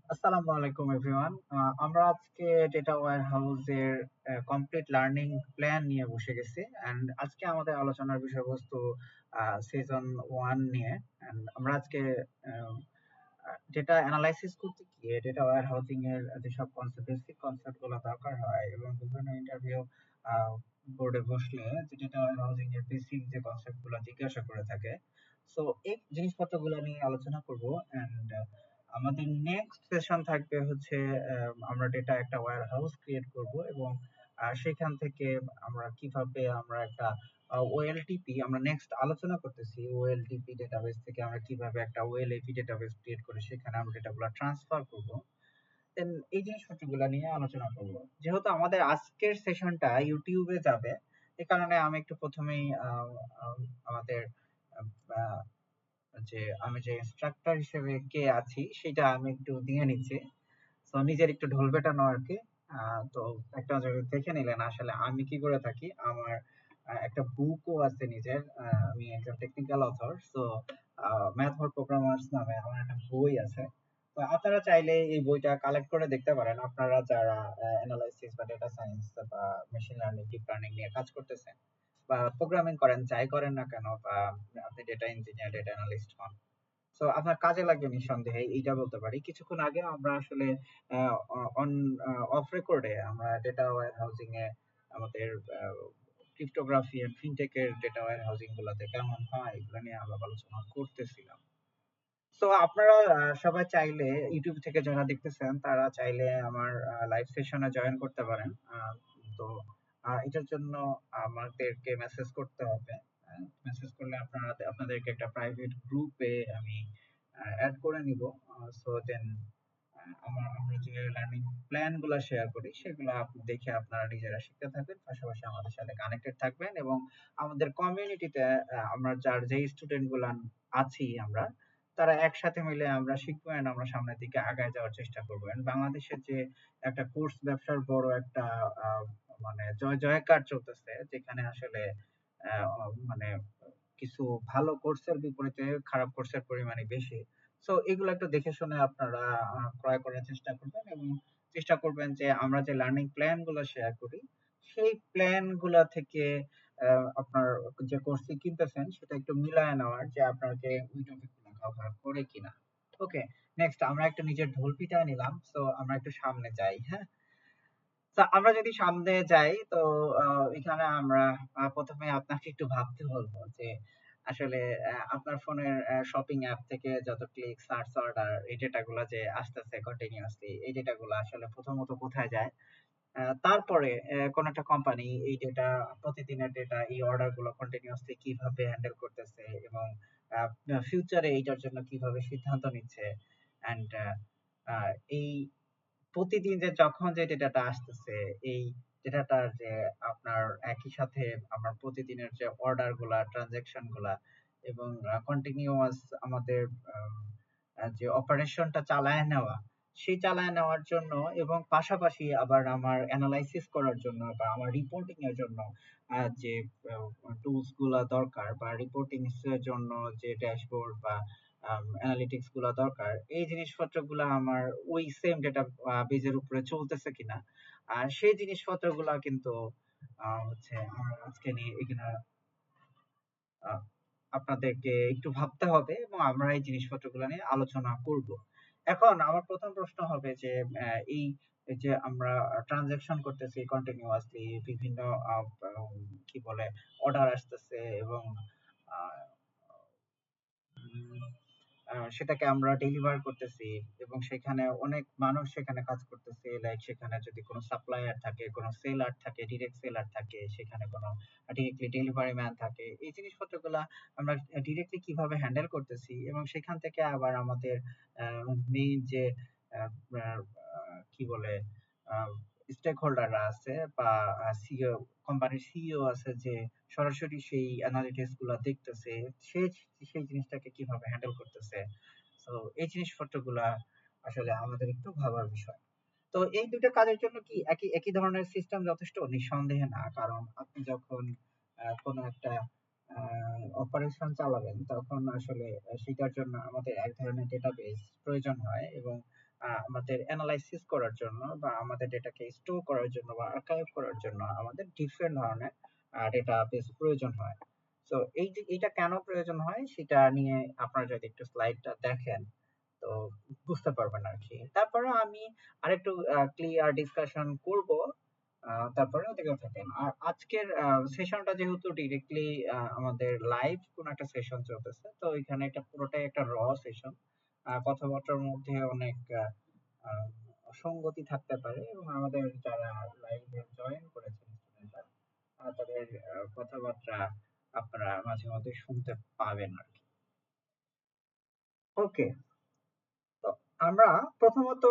আসসালামু আলাইকুম এভরিওয়ান। আমরা আজকে ডেটা ওয়্যারহাউসের কমপ্লিট লার্নিং প্ল্যান নিয়ে বসে গেছি এন্ড আজকে আমাদের আলোচনার বিষয়বস্তু সিজন 1 নিয়ে। এন্ড আমরা আজকে ডেটা অ্যানালাইসিস করতে গিয়ে ডেটা ওয়্যারহাউসিং এর যেসব বেসিক কনসেপ্ট গুলো দরকার হয় এবং বিভিন্ন ইন্টারভিউ বোর্ডে বসলে যে ডেটা ওয়্যারহাউসিং এর বেসিক যে কনসেপ্ট গুলো জিজ্ঞাসা করে থাকে, সো এই জিনিসপত্রগুলো নিয়ে আলোচনা করব। এন্ড আমাদের নেক্সট সেশন থাকবে হচ্ছে আমরা ডেটা একটা ওয়্যার হাউস ক্রিয়েট করব এবং সেখান থেকে আমরা কিভাবে আমরা একটা ওএলটিপি আমরা নেক্সট আলোচনা করতেছি। ওএলটিপি ডেটাবেস থেকে আমরা কিভাবে একটা ওএলএপি ডেটাবেস ক্রিয়েট করে সেখানে আমরা ডেটাগুলো ট্রান্সফার করব। দেন এই জিনিসপত্রগুলো নিয়ে আলোচনা করব। যেহেতু আমাদের আজকের সেশনটা ইউটিউবে যাবে, এই কারণে আমি একটু প্রথমেই আমাদের আহ, আমি যে ইনস্ট্রাক্টর হিসেবে কে আছি সেটা আমি একটু দিয়ে নিচ্ছি। তো নিজের একটু ঢোল পেটানো আর কি। তো একটা জায়গায় দেখে নিলেন আসলে আমি কি করে থাকি। আমার একটা বুকও আছে নিজের। আমি একজন টেকনিক্যাল অথর। তো ম্যাথ ফর প্রোগ্রামার্স নামে আমার একটা বই আছে। তো আপনারা চাইলে এই বইটা কালেক্ট করে দেখতে পারেন, আপনারা যারা অ্যানালাইসিস বা ডেটা সায়েন্স বা মেশিন লার্নিং ডিপ লার্নিং নিয়ে কাজ করতেছেন বা প্রোগ্রামিং করেন, যাই করেন না কেন, বা আপনি ডেটা ইঞ্জিনিয়ার ডেটা অ্যানালিস্ট হন, তো আপনার কাজে লাগবে নিঃসন্দেহে, এইটা বলতে পারি। কিছুক্ষণ আগে আমরা আসলে অন অফ রেকর্ডে আমরা ডেটা ওয়্যার হাউসিং এ আমাদের ক্রিপ্টোগ্রাফি এন্ড ফিনটেক এর ডেটা ওয়্যার হাউসিং গুলাতে কেমন হয় এগুলো নিয়ে আলাপ আলোচনা করতেছিলাম। তো আপনারা সবাই চাইলে ইউটিউব থেকে যারা দেখতেছেন তারা চাইলে আমার লাইভ সেশনে জয়েন করতে পারেন। তো এটার জন্য আমাদেরকে মেসেজ করতে হবে। মেসেজ করলে আপনারা আপনাদেরকে একটা প্রাইভেট গ্রুপে আমি অ্যাড করে নিব। সো দেন আমরা যে লার্নিং প্ল্যান গুলা শেয়ার করি সেগুলো দেখে আপনারা নিজেরা শিখতে থাকবেন, পাশাপাশি আমাদের সাথে কানেক্টেড থাকবেন এবং আমাদের কমিউনিটিতে আমরা যার যে স্টুডেন্ট গুলা আছি আমরা, তারা একসাথে মিলে আমরা শিখবো and আমরা সামনের দিকে আগায় যাওয়ার চেষ্টা করবো। And বাংলাদেশের যে একটা কোর্স ব্যবসার বড় একটা আহ, মানে জয় জয়কার চলতেছে, যেখানে আসলে মানে কিছু ভালো কোর্সের বিপরীতে খারাপ কোর্সের পরিমাণই বেশি। সো এগুলো একটু দেখে শুনে আপনারা ক্রয় করার চেষ্টা করবেন এবং চেষ্টা করবেন যে আমরা যে লার্নিং প্ল্যান গুলো শেয়ার করি সেই প্ল্যান গুলা থেকে আপনার যে কোর্সটি কিনতেছেন সেটা একটু মিলায় নেওয়ার, যে আপনাকে ওই টপিক গুলো কভার করে কিনা। ওকে, নেক্সট আমরা একটা নিজের ঢোল পিটায় নিলাম, তো আমরা একটু সামনে যাই। হ্যাঁ, তা আমরা যদি সামনে যাই তো এখানে আমরা প্রথমে আপনাকে একটু ভাবতে বলবো যে আসলে আপনার ফোনের শপিং অ্যাপ থেকে যত ক্লিক, সার্চ, অর্ডার, এই ডেটাগুলো যে আসতেছে কন্টিনিউয়াসলি, এই ডেটাগুলো আসলে প্রথমত কোথায় যায়? তারপরে কোন একটা কোম্পানি এই ডেটা, প্রতিদিনের ডেটা, এই অর্ডার গুলো কন্টিনিউয়াসলি কিভাবে হ্যান্ডেল করতেছে এবং ফিউচারে এইটার জন্য কিভাবে সিদ্ধান্ত নিচ্ছে। অ্যান্ড এই প্রতিদিন যে যখন যে ডেটাটা আসতেছে, এই ডেটাটার যে আপনার একই সাথে আমার প্রতিদিনের যে অর্ডার গুলা, ট্রানজাকশন গুলা এবং কন্টিনিউয়াস আমাদের যে অপারেশনটা চালায় নেওয়া, সেই চালায় নেওয়ার জন্য এবং পাশাপাশি আবার আমার অ্যানালাইসিস করার জন্য বা আমার রিপোর্টিং এর জন্য যে টুলস গুলা দরকার, বা রিপোর্টিং এর জন্য যে ড্যাশবোর্ড বা অ্যানালিটিক্স গুলা দরকার, এই জিনিসপত্র গুলা আমার ওই সেম ডেটা বেজের উপরে চলতেছে কিনা, আর সেই জিনিসপত্র গুলা কিন্তু হচ্ছে আমরা আজকে নিয়ে এখানে আহ, আপনাদেরকে একটু ভাবতে হবে এবং আমরা এই জিনিসপত্রগুলো নিয়ে আলোচনা করব। এখন আমার প্রথম প্রশ্ন হবে যে এই যে আমরা ট্রানজাকশন করতেছি কন্টিনিউয়াসলি, বিভিন্ন কি বলে অর্ডার আসতেছে এবং আহ, উম, সেটাকে আমরা ডেলিভার করতেছি এবং সেখানে অনেক মানুষ সেখানে কাজ করতেছে। লাইক সেখানে যদি কোনো সাপ্লায়ার থাকে, কোনো সেলার থাকে, ডিরেক্ট সেলার থাকে, সেখানে কোনো ডিরেক্টলি ডেলিভারি ম্যান থাকে, এই জিনিসপত্রগুলা আমরা ডিরেক্টলি কিভাবে হ্যান্ডেল করতেছি এবং সেখান থেকে আবার আমাদের মেইন যে আহ, আহ, কি বলে স্টেক হোল্ডাররা আছে বা সিইও, কোম্পানির সিইও আছে, যে সরাসরি সেই অ্যানালিটিক্স গুলা দেখতেছে, সে সেই জিনিসটাকে কিভাবে হ্যান্ডেল করতেছে। তো এই জিনিসপত্রগুলা আসলে আমাদের একটু ভাবার বিষয়। তো এই দুটো কাজের জন্য কি একই একই ধরনের সিস্টেম যথেষ্ট? নিঃসন্দেহে না, কারণ আপনি যখন কোনো একটা অপারেশন চালাবেন তখন আসলে সেটার জন্য আমাদের এক ধরনের ডেটাবেস প্রয়োজন হয় এবং আমাদের অ্যানালাইসিস করার জন্য বা আমাদের ডেটাকে স্টোর করার জন্য বা আর্কাইভ করার জন্য আমাদের ডিফারেন্ট ধরনের ডেটাবেস প্রয়োজন হয়। তো এই যে এটা কেন প্রয়োজন হয় সেটা নিয়ে আপনারা যদি একটু স্লাইডটা দেখেন তো বুঝতে পারবেন আর কি। তারপরে আমি আরেকটু ক্লিয়ার ডিসকাশন করব, তারপরেও দেখতে থাকেন। আর আজকের সেশনটা যেহেতু ডিরেক্টলি আমাদের লাইভ কোন একটা সেশন চলতেছে, তো এখানে এটা পুরোটাই একটা র সেশন। কথাবার্তার মধ্যে অনেক আহ, অসঙ্গতি থাকতে পারে এবং আমাদের যারা লাইভে জয়েন করেছেন স্টুডেন্টরা তাদের কথাবার্তা আপনারা মাঝে মধ্যে শুনতে পাবেন আর কি। ওকে, তো আমরা প্রথমত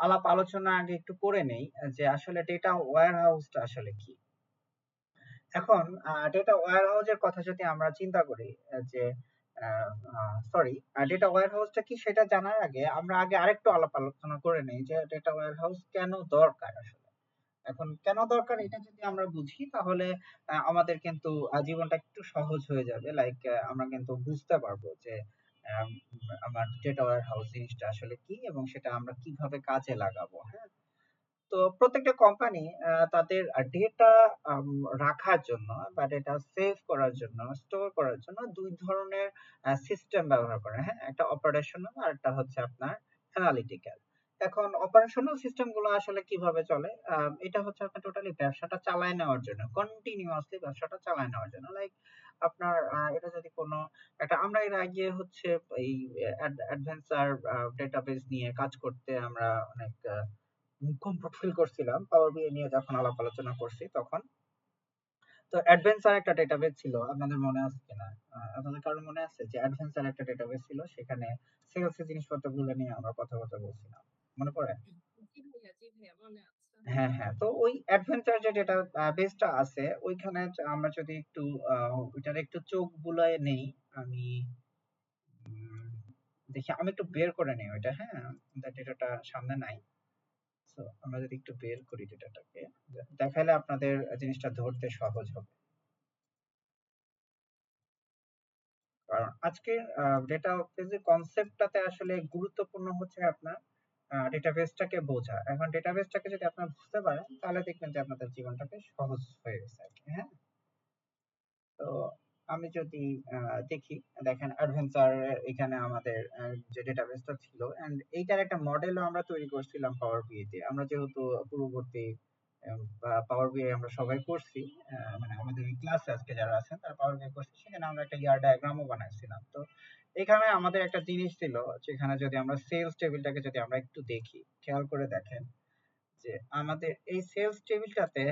আলাপ আলোচনা আগে একটু করে নেই যে আসলে ডেটা ওয়্যার হাউসটা আসলে কি। এখন ডেটা ওয়্যার হাউসের কথা যদি আমরা চিন্তা করি যে সরি, ডেটা ওয়্যার হাউসটা কি সেটা জানার আগে আমরা আগে আরেকটু আলাপ আলোচনা করে নেই যে ডেটা ওয়্যার হাউস কেন দরকার আসলে। এখন কেন দরকার এটা যদি আমরা বুঝি তাহলে আমাদের কিন্তু জীবনটা একটু সহজ হয়ে যাবে। লাইক আমরা কিন্তু বুঝতে পারবো যে আম, আমার ডেটা ওয়্যার হাউস জিনিসটা আসলে কি এবং সেটা আমরা কিভাবে কাজে লাগাবো। হ্যাঁ, তো প্রত্যেকটা কোম্পানি তাদের ডেটা রাখার জন্য বা ডেটা সেভ করার জন্য স্টোর করার জন্য দুই ধরনের সিস্টেম ব্যবহার করে। হ্যাঁ, একটা অপারেশনাল আর একটা হচ্ছে আপনার অ্যানালিটিক্যাল। এখন অপারেশনাল সিস্টেম গুলো আসলে কিভাবে চলে, এটা হচ্ছে আপনার টোটালি ব্যবসাটা চালায় নেওয়ার জন্য, কন্টিনিউয়াসলি ব্যবসাটা চালায় নেওয়ার জন্য। লাইক আপনার এটা যদি কোনো একটা, আমরা এর আগে হচ্ছে এই অ্যাডভেঞ্চার ডেটাবেস নিয়ে কাজ করতে আমরা অনেক কমফোর্ট ফিল করছিলাম পাওয়ার বিআই নিয়ে যখন আলাপ আলোচনা করছি তখন। তো অ্যাডভেঞ্চার একটা ডেটাবেস ছিল, আপনাদের মনে আছে কিনা? আপনাদের কারো মনে আছে যে অ্যাডভেঞ্চার একটা ডেটাবেস ছিল, সেখানে সেলস এর জিনিসপত্রগুলো নিয়ে আমরা কথাবার্তা বলছিলাম, মনে পড়ে? জি ভাইয়া মনে আছে। হ্যাঁ হ্যাঁ, তো ওই অ্যাডভেঞ্চার যে ডেটা বেসটা আছে ওইখানে আমরা যদি একটু ওইটার একটু চোখ বুলায় নেই, আমি দেখি, আমি একটু বের করে নেই ওইটা। হ্যাঁ, ডেটাটা সামনে নাই। তো আমরা যদি একটু বের করি ডেটাটাকে, দেখাইলে আপনাদের জিনিসটা ধরতে সহজ হবে। কারণ আজকে ডেটা বেসের কনসেপ্টটাতে আসলে গুরুত্বপূর্ণ হচ্ছে আপনার ডেটাবেসটাকে বোঝা। এখন ডেটাবেসটাকে যদি আপনারা বুঝতে পারেন তাহলে দেখবেন যে আপনাদের জীবনটাকে সহজ হয়ে গেছে আর কি। হ্যাঁ, তো আমি যদি দেখি, দেখেন অ্যাডভেঞ্চার এখানে আমাদের যে ডেটাবেসটা ছিল এন্ড এইটার একটা মডেলও আমরা তৈরি করছিলাম পাওয়ার বিআই তে। আমরা যেহেতু পূর্ববর্তী পাওয়ার বিআই আমরা সবাই করছি, মানে আমাদের এই ক্লাসে আজকে যারা আছেন তারা পাওয়ার বিআই করছি, সেখানে আমরা একটা ইয়ার ডায়াগ্রামও বানাইছিলাম। তো এখানে আমাদের একটা জিনিস ছিল, যেখানে যদি আমরা সেলস টেবিলটাকে যদি আমরা একটু দেখি, খেয়াল করে দেখেন যে আমাদের এই সেলস টেবিলটাতে,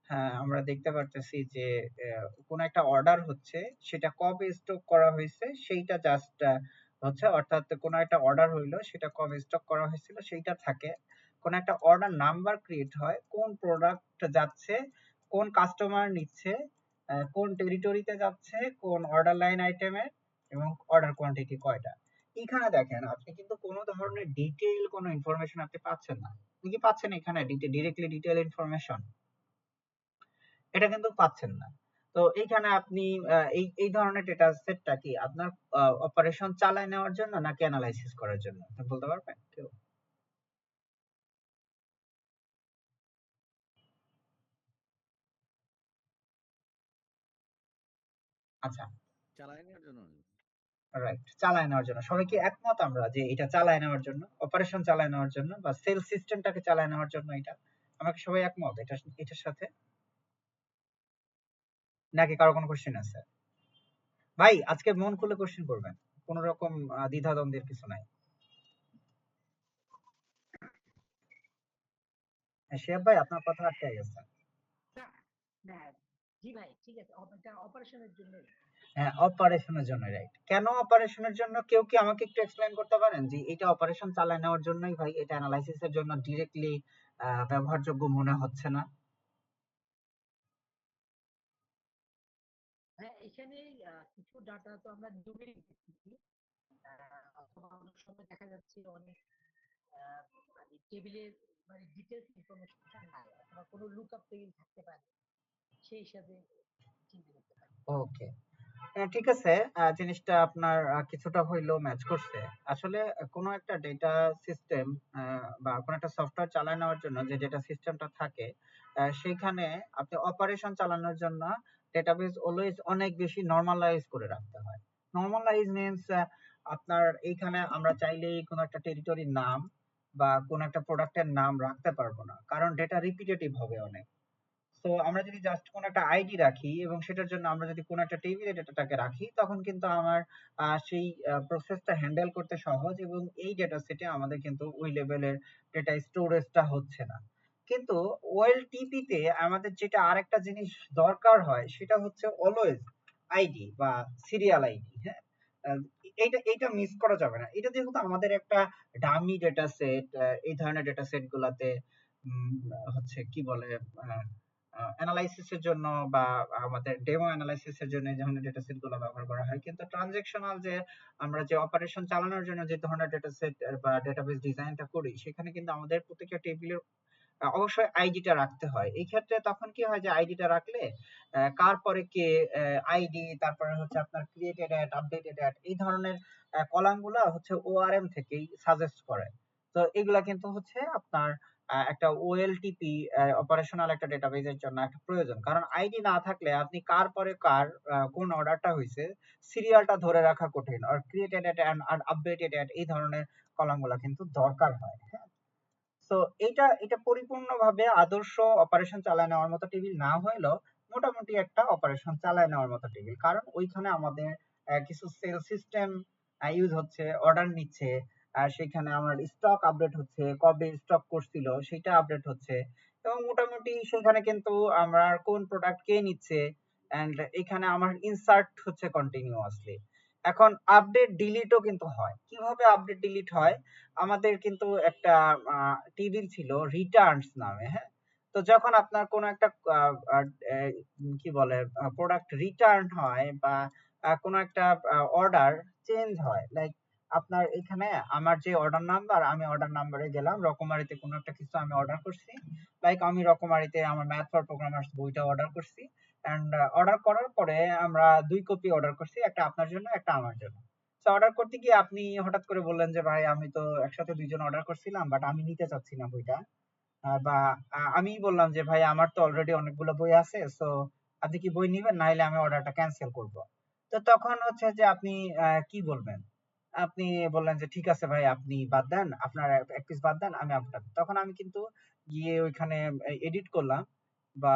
হ্যাঁ, আমরা দেখতে পারতেছি যে কোন একটা অর্ডার হচ্ছে, সেটা কবে স্টক করা হয়েছে সেইটা জাস্ট হচ্ছে, অর্থাৎ কোন একটা অর্ডার হইলো সেটা কবে স্টক করা হয়েছিল সেইটা থাকে। কোন একটা অর্ডার নাম্বার ক্রিয়েট হয়, কোন প্রোডাক্ট যাচ্ছে, কোন কাস্টমার নিচ্ছে, কোন টেরিটরিতে যাচ্ছে, কোন অর্ডার লাইন আইটেমের, এবং অর্ডার কোয়ান্টিটি কয়টা। এখানে দেখেন আপনি কিন্তু কোনো ধরনের ডিটেইল কোনো ইনফরমেশন আপনি পাচ্ছেন না। আপনি কি পাচ্ছেন এখানে ডিরেক্টলি ডিটেইল ইনফরমেশন? এটা কিন্তু পাচ্ছেন না। তো এইখানে আপনি এই এই ধরনের ডেটা সেটটা কি আপনার অপারেশন চালায় নেওয়ার জন্য নাকি অ্যানালাইসিস করার জন্য, আপনি বলতে পারবেন কেউ? আচ্ছা, চালায় নেওয়ার জন্য। রাইট, চালায় নেওয়ার জন্য। সবাই কি একমত আমরা যে এটা চালায় নেওয়ার জন্য, অপারেশন চালায় নেওয়ার জন্য বা সেল সিস্টেমটাকে চালায় নেওয়ার জন্য? এটা আমরা কি সবাই একমত এটার সাথে, নাকি কারো কোনো কোশ্চেন আছে? ভাই আজকে মন খুলে কোশ্চেন করবেন, কোন রকম দ্বিধাদ্বন্দ্বের কিছু নাই। হ্যাঁ, শিহাব ভাই আপনার কথা আটকে গেছে। না, না, জি ভাই ঠিক আছে। এটা অপারেশনের জন্য। হ্যাঁ, অপারেশনের জন্য, রাইট। কেন অপারেশনের জন্য কেউ কি আমাকে একটু এক্সপ্লেইন করতে পারেন যে এটা অপারেশন চালায় নেওয়ার জন্যই ভাই, এটা অ্যানালাইসিস এর জন্য ডিরেক্টলি ব্যবহারযোগ্য মনে হচ্ছে না? হ্যাঁ, এখানে কিছু ডাটা তো আমরা নিউমেরিক দিচ্ছি, অথবা অনেক সময় দেখা যাচ্ছে অনেক আহ, মানে টেবিলের মানে ডিটেলস ইনফরমেশন নাই, অথবা কোনো লুকআপ টেবিল থাকতে পারে, সেই হিসাবে চিন্তা করতে পারি। ওকে, ঠিক আছে। জিনিসটা আপনার কিছুটা হইলেও ম্যাচ করছে। আসলে কোনো একটা ডেটা সিস্টেম বা কোনো একটা সফটওয়্যার চালায় নেওয়ার জন্য যে ডেটা সিস্টেমটা থাকে, সেইখানে আপনি অপারেশন চালানোর জন্য ডেটাবেস অলওয়েজ অনেক বেশি নরমালাইজ করে রাখতে হয়। নরমালাইজ মিনস আপনার এইখানে আমরা চাইলেই কোনো একটা টেরিটরির নাম বা কোনো একটা প্রোডাক্টের নাম রাখতে পারবো না। কারণ ডেটা রিপিটেটিভ হবে অনেক। তো আমরা যদি জাস্ট কোনো একটা আইডি রাখি এবং সেটার জন্য আমরা যদি কোনো একটা টেবিলে ডেটাটাকে রাখি, তখন কিন্তু আমার সেই প্রসেসটা হ্যান্ডেল করতে সহজ এবং এই ডেটা সেটে আমাদের কিন্তু ওই লেভেলের ডেটা স্টোরেজটা হচ্ছে না। কিন্তু ওএলটিপি তে আমাদের যেটা আরেকটা জিনিস দরকার হয় সেটা হচ্ছে অলওয়েজ আইডি বা সিরিয়াল আইডি। হ্যাঁ, আহ, এইটা মিস করা যাবে না। এটা যেহেতু আমাদের একটা ডামি ডেটা সেট, এই ধরনের ডেটা সেট গুলাতে উম, হচ্ছে কি বলে অ্যানালাইসিস এর জন্য বা আমাদের ডেমো অ্যানালাইসিস এর জন্য এই ধরনের ডেটা সেট গুলো ব্যবহার করা হয়। কিন্তু ট্রানজেকশনাল যে আমরা যে অপারেশন চালানোর জন্য যে ধরনের ডেটা সেট বা ডেটাবেস ডিজাইনটা করি, সেখানে কিন্তু আমাদের প্রত্যেকটা টেবিলের অবশ্যই আইডিটা রাখতে হয়। এই ক্ষেত্রে তখন কি হয় যে আইডিটা রাখলে কার পরে কে, আইডি, তারপরে হচ্ছে আপনার ক্রিয়েটেড অ্যাট, আপডেটেড অ্যাট, এই ধরনের কলাম গুলা হচ্ছে ওআরএম থেকেই সাজেস্ট করে। তো এগুলা কিন্তু হচ্ছে আপনার একটা ওএলটিপি অপারেশনাল একটা ডেটাবেজের জন্য একটা প্রয়োজন। কারণ আইডি না থাকলে আপনি কার পরে কার কোন অর্ডারটা হয়েছে সিরিয়ালটা ধরে রাখা কঠিন। আর ক্রিয়েটেড অ্যাট আর আপডেটেড অ্যাট এই ধরনের কলাম গুলা কিন্তু দরকার হয়। তো এটা পরিপূর্ণভাবে আদর্শ অপারেশন চালায় নেওয়ার মতো টেবিল না হইলেও মোটামুটি একটা অপারেশন চালায় নেওয়ার মতো টেবিল। কারণ ওইখানে আমাদের কিছু সেল সিস্টেম ইউজ হচ্ছে, অর্ডার নিচ্ছে, সেখানে আমার স্টক আপডেট হচ্ছে, কবে স্টক করছিল সেটা আপডেট হচ্ছে, এবং মোটামুটি সেখানে কিন্তু আমার কোন প্রোডাক্ট কে নিচ্ছে, এন্ড এখানে আমার ইনসার্ট হচ্ছে কন্টিনিউয়াসলি। এখন আপডেট ডিলিটও কিন্তু হয়। কিভাবে আপডেট ডিলিট হয়? আমাদের কিন্তু একটা টেবিল ছিল রিটার্নস নামে। হ্যাঁ, তো যখন আপনার কোনো একটা কি বলে প্রোডাক্ট রিটার্ন হয় বা কোনো একটা অর্ডার চেঞ্জ হয়, লাইক আপনার এখানে আমার যে অর্ডার নাম্বার, আমি অর্ডার নাম্বারে গেলাম, রকমারিতে কোনো একটা কিছু আমি অর্ডার করছি, লাইক আমি রকমারিতে আমার ম্যাথ ফর প্রোগ্রামার্স বইটা অর্ডার করছি। এন্ড অর্ডার করার পরে আমরা 2 কপি অর্ডার করছি, একটা আপনার জন্য একটা আমার জন্য। তো অর্ডার করতে গিয়ে আপনি হঠাৎ করে বললেন যে ভাই আমি তো একসাথে 2 জন অর্ডার করছিলাম, বাট আমি নিতে চাচ্ছি না বইটা। বা আমি বললাম যে ভাই আমার তো অলরেডি অনেকগুলো বই আছে, সো আপনি কি বই নিবেন, নাইলে আমি অর্ডারটা ক্যান্সেল করব। তো তখন হচ্ছে যে আপনি কি বলবেন? আপনি বললেন যে ঠিক আছে ভাই, আপনি বাদ দেন, আপনার এক পিস বাদ দেন, আমি আপনার। তখন আমি কিন্তু গিয়ে ওইখানে এডিট করলাম, বা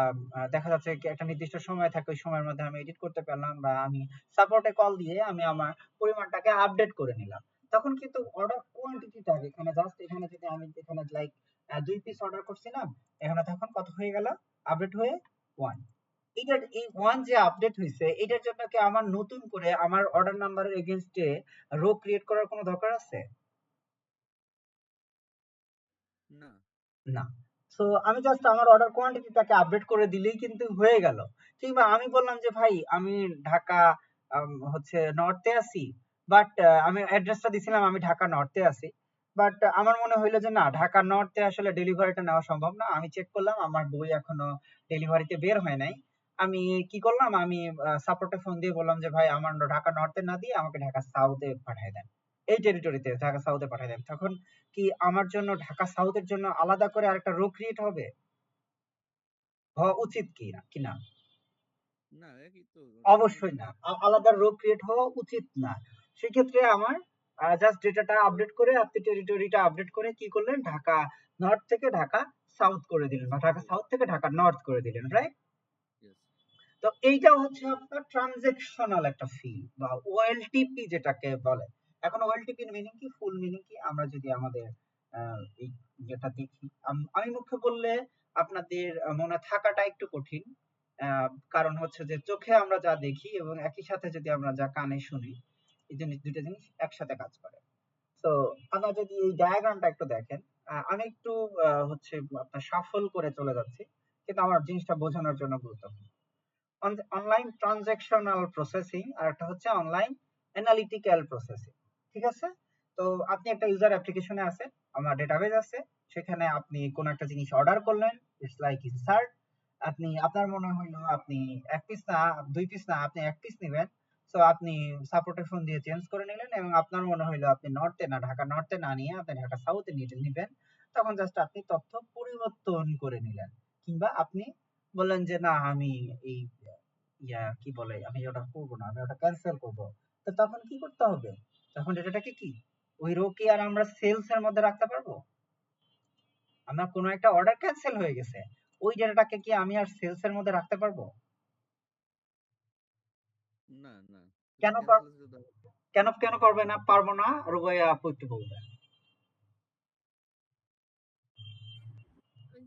দেখা যাচ্ছে কি একটা নির্দিষ্ট সময় থাকে, ওই সময়ের মধ্যে আমি এডিট করতে পারলাম, বা আমি সাপোর্টে কল দিয়ে আমি আমার পরিমাণটাকে আপডেট করে নিলাম। তখন কিন্তু অর্ডার কোয়ান্টিটিটা এখানে জাস্ট, এখানে যদি আমি এখানে লাইক 2 পিস অর্ডার করছিলাম, এখানে তখন কত হয়ে গেল? আপডেট হয়ে 1। এটার এই 1 যে আপডেট হয়েছে, এটার জন্য কি আমার নতুন করে আমার অর্ডার নাম্বারের এগেইনস্টে রো ক্রিয়েট করার কোনো দরকার আছে? না। না। সো আমি জাস্ট আমার অর্ডার কোয়ান্টিটিটাকে আপডেট করে দিলেই কিন্তু হয়ে গেল। কিংবা আমি বললাম যে ভাই আমি ঢাকা হচ্ছে নর্থে আছি, বাট আমি অ্যাড্রেসটা দিছিলাম আমি ঢাকা নর্থে আছি, বাট আমার মনে হইলো যে না, ঢাকা নর্থে আসলে ডেলিভারিটা নেওয়া সম্ভব না। আমি চেক করলাম আমার বই এখনো ডেলিভারিতে বের হয় নাই। আমি কি করলাম, আমি সাপোর্টে ফোন দিয়ে বললাম যে ভাই আমার ঢাকা নর্থে না দিয়ে আমাকে ঢাকা সাউথে পাঠিয়ে দেন, এই টেরিটরিতে ঢাকা সাউথে পাঠিয়ে দেন। তখন কি আমার জন্য ঢাকা সাউথের জন্য আলাদা করে আরেকটা রো ক্রিয়েট হবে? হওয়া উচিত কি না কিনা? না, একই তো সেমই অবশ্যই তো। না। আলাদা রো ক্রিয়েট হওয়া উচিত না। সেক্ষেত্রে আমার জাস্ট ডেটাটা আপডেট করে, আপনি টেরিটরিটা আপডেট করে কি করলেন, ঢাকা নর্থ থেকে ঢাকা সাউথ করে দিলেন, বা ঢাকা সাউথ থেকে ঢাকা নর্থ করে দিলেন, রাইট? ইয়েস। তো এইটা হচ্ছে আপনার ট্রানজেকশনাল একটা ফি বা ওএলটিপি যেটাকে বলে। এখন ওএলটিপির মিনিং কি, ফুল মিনিং কি, আমরা যদি আমাদের এই যেটা দেখি, আমি মুখে বললে আপনাদের মনে থাকাটা একটু কঠিন। কারণ হচ্ছে যে চোখে আমরা যা দেখি এবং একই সাথে যদি আমরা যা কানে শুনি, এই জিনিস, দুইটা জিনিস একসাথে কাজ করে। তো আপনারা যদি এই ডায়াগ্রামটা একটু দেখেন, আমি একটু হচ্ছে আপনার সাফল করে চলে যাচ্ছি, কিন্তু আমার জিনিসটা বোঝানোর জন্য গুরুত্বপূর্ণ। অনলাইন ট্রানজেকশনাল প্রসেসিং আর একটা হচ্ছে অনলাইন অ্যানালিটিক্যাল প্রসেসিং। ঠিক আছে? তো আপনি একটা ইউজার অ্যাপ্লিকেশনে আছেন, আমার ডেটাবেজ আছে, সেখানে আপনি কোন একটা জিনিস অর্ডার করলেন, ইটস লাইক ইনসার্ট। আপনি আপনার মনে হইলো আপনি 1 পিস না 2 পিস না, আপনি 1 পিস নেবেন। সো আপনি সাপোর্টের ফোন দিয়ে চেঞ্জ করে নিলেন এবং আপনার মনে হইলো আপনি নর্থে না ঢাকা নর্থে না নিয়ে আপনি ঢাকা সাউথে নিবেন, তখন জাস্ট আপনি তথ্য পরিবর্তন করে নিলেন, কিংবা আপনি বললেন যে না আমি এই কি বলে আমি ওটা করবো না, আমি ওটা ক্যান্সেল করবো। তো তখন কি করতে হবে? তখন ডেটাটাকে কি ওই রো কি আর আমরা সেলস এর মধ্যে রাখতে পারবো? আমার কোনো একটা অর্ডার ক্যান্সেল হয়ে গেছে, ওই ডেটাটাকে কি আমি আর সেলস এর মধ্যে রাখতে পারবো? না না, কেন ক্যান্সেল হচ্ছে তো। কেন কেন পারবে না, পারবো না? রুবাইয়া আপু একটু বলবেন।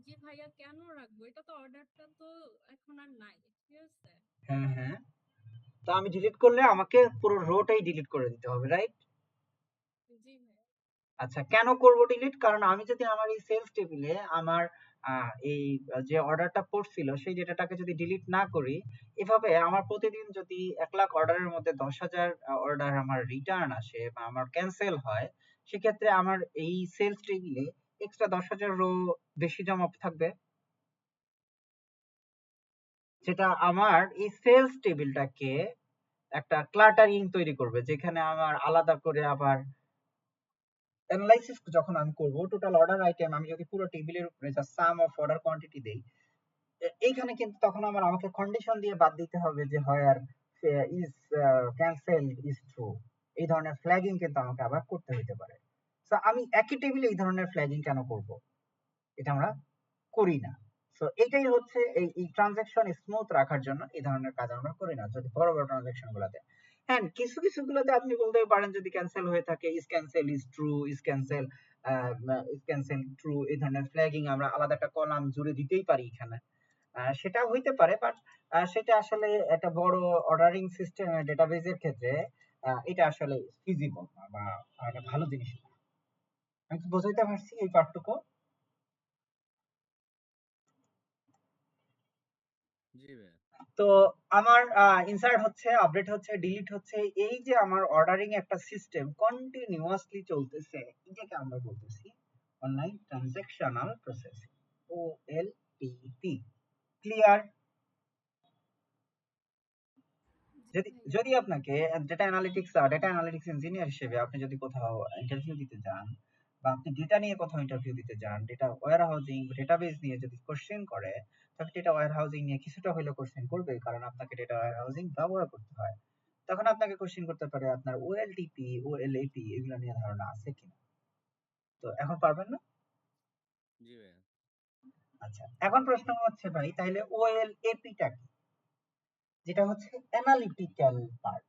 জি ভাইয়া, কেন রাখবো? এটা তো অর্ডারটা তো এখন আর নাই, ঠিক আছে? হ্যাঁ হ্যাঁ, তো আমি ডিলিট করলে আমাকে পুরো রোটাই ডিলিট করে দিতে হবে, রাইট? জি ভাইয়া। আচ্ছা, কেন করব ডিলিট? কারণ আমি যদি আমার এই সেলস টেবিলে আমার এই যে অর্ডারটা পড়ছিল সেই ডেটাটাকে যদি ডিলিট না করি, এভাবে আমার প্রতিদিন যদি 1,00,000 অর্ডারের মধ্যে 10,000 অর্ডার আমার রিটার্ন আসে বা আমার ক্যান্সেল হয়, সেক্ষেত্রে আমার এই সেলস টেবিলে এক্সট্রা 10,000 রো বেশি জমা থাকবে, যেটা আমার এই সেলস টেবিলটাকে একটা ক্লাটারিং তৈরি করবে, যেখানে আমার আলাদা করে আবার অ্যানালাইসিস যখন আমি করব টোটাল অর্ডার আইটেম, আমি যদি পুরো টেবিলের উপরে just some of order quantity দেই, এইখানে কিন্তু তখন আমাকে কন্ডিশন দিয়ে বাদ দিতে হবে যে হয় আর ইজ ক্যান্সেল ইজ ট্রু, এই ধরনের ফ্ল্যাগিং কিন্তু আমাকে আবার করতে হতে পারে। সো আমি একই টেবিলে এই ধরনের ফ্ল্যাগিং কেন করব? এটা আমরা করি না। সো এটাই হচ্ছে এই ট্রানজাকশন স্মুথ রাখার জন্য এই ধরনের কাজ আমরা করি না যদি বড় বড় ট্রানজাকশন গুলাতে। হ্যাঁ, কিছু কিছু গুলোতে আপনি বলতে পারেন যদি ক্যান্সেল হয়ে থাকে is cancel is true, is cancel true, এই ধরনের ফ্ল্যাগিং আমরা আলাদা একটা কলাম জুড়ে দিতেই পারি এখানে। সেটা হইতে পারে, বাট সেটা আসলে একটা বড় অর্ডারিং সিস্টেম ডেটাবেজের ক্ষেত্রে এটা আসলে ফিজিবল না বা একটা ভালো জিনিস না। আমি কি বোঝাইতে পারছি এই পার্টটুকু? জি ভাইয়া। তো আমার ইনসার্ট হচ্ছে, আপডেট হচ্ছে, ডিলিট হচ্ছে, এই যে আমার অর্ডারিং একটা সিস্টেম কন্টিনিউয়াসলি চলতেছে, এটাকে আমরা বলতেছি online transactional processing, OLTP। Clear? জি যদি ভাইয়া। যদি আপনাকে ডেটা অ্যানালিটিক্স ইঞ্জিনিয়ার হিসেবে আপনি যদি কোথাও ইন্টারভিউ দিতে যান বা আপনি ডেটা নিয়ে কোথাও ইন্টারভিউ দিতে যান, ডেটা ওয়্যার হাউজিং ডেটাবেস নিয়ে যদি কোশ্চেন করে, তবে ডেটা ওয়্যার হাউজিং নিয়ে কিছুটা হলেও কোশ্চেন করবে, কারণ আপনাকে ডেটা ওয়্যার হাউজিং ব্যবহার করতে হয়। তখন আপনাকে কোশ্চেন করতে পারে আপনার OLTP OLAP এগুলো নিয়ে ধারণা আছে কিনা। তো এখন পারবেন না? জি ভাইয়া। আচ্ছা, এখন প্রশ্ন হচ্ছে ভাই তাহলে OLAP টা কি? যেটা হচ্ছে অ্যানালিটিক্যাল পার্ট।